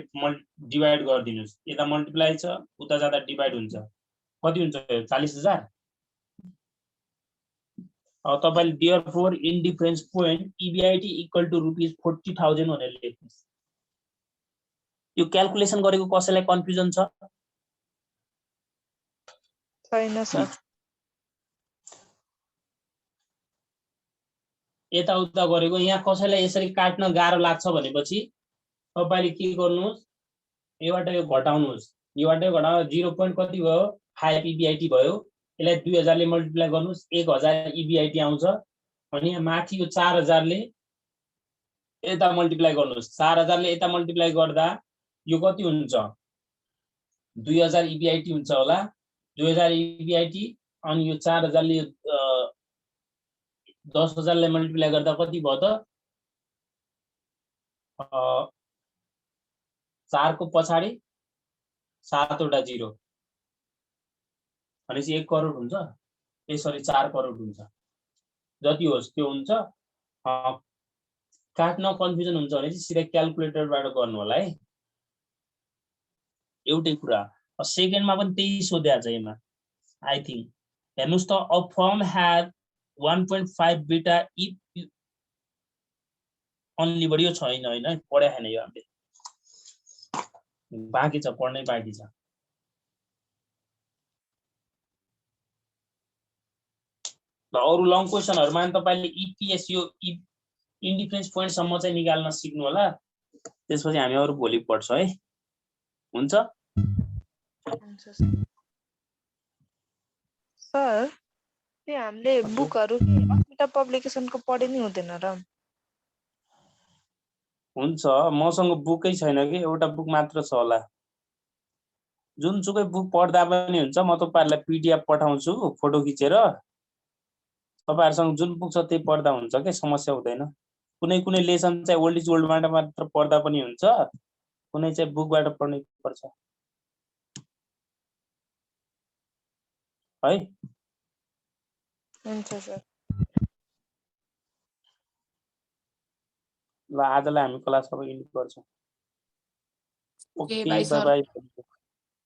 डिवाइड गरिदिनुस् यता मल्टिप्लाई छ उता जाँदा डिवाइड हुन्छ कति हुन्छ 40000 अब तपाईले therefore in difference point EBIT equal to rupees 40000 भनेर लेख्नुस् यो क्याल्कुलेसन गरेको कसैलाई कन्फ्युजन छ छैन सर यता उता गरेको यहाँ कसैलाई यसरी काट्न गाह्रो लाग्छ भनेपछि तपाईले के गर्नुस् योबाट यो घटाउनुस् योबाट घटाउँदा 0. कति भयो 5 EBIT भयो यसलाई 2000 ले मल्टिप्लाई गर्नुस् 1000 EBIT आउँछ अनि यहाँ माथि यो 4000 ले यता मल्टिप्लाई गर्नुहोस् 4000 ले यता मल्टिप्लाई गर्दा यो कति हुन्छ 2000 EBIT हुन्छ होला 2000 EBIT अनि यो 4000 ले 10000 ले मल्टिप्लाई गर्दा कति भयो त 4 को पछाडी 7 वटा 0 भनेपछि 1 करोड हुन्छ यसरी 4 करोड हुन्छ जति होस् त्यो हुन्छ काट्न कन्फ्युजन हुन्छ भने चाहिँ सिधै क्याल्कुलेटरबाट गर्नु होला है एउटै कुरा सेकेन्डमा पनि त्यही सोधेको छ यसमा आई थिंक हेर्नुस् त a firm had 1.5 beta if only बढी यो छैन हैन पढ्या छैन यो हामीले बाँकी छ पढ्नै बाँकी छ ल अरु लङ क्वेशनहरुमा नि तपाईले ईपीएस यो इन्डिफरेन्स पोइन्ट सम्म चाहिँ निकाल्न सिक्नु होला त्यसपछि हामी अरु भोलि पढ्छौं है हुन्छ सर के हामीले बुकहरु के अस्मिता पब्लिकेसनको पढे नि हुँदैन र हुन्छ मसँग बुकै छैन के एउटा बुक मात्र छ होला जुनसुकै बुक पढ्दा पनि हुन्छ म तपाईहरुलाई पीडीएफ पठाउँछु फोटो खिचेर तपाईहरुसँग जुन बुक छ त्यही पढ्दा हुन्छ के समस्या हुँदैन कुनै कुनै लेसन चाहिँ ओल्ड इज ओल्ड बाट मात्र पढ्दा पनि हुन्छ कुनै चाहिँ बुकबाट पढ्नै पर्छ है हुन्छ सर ल आजलाई हामी क्लास अब इन्ड गर्छौं okay okay bye bye sir by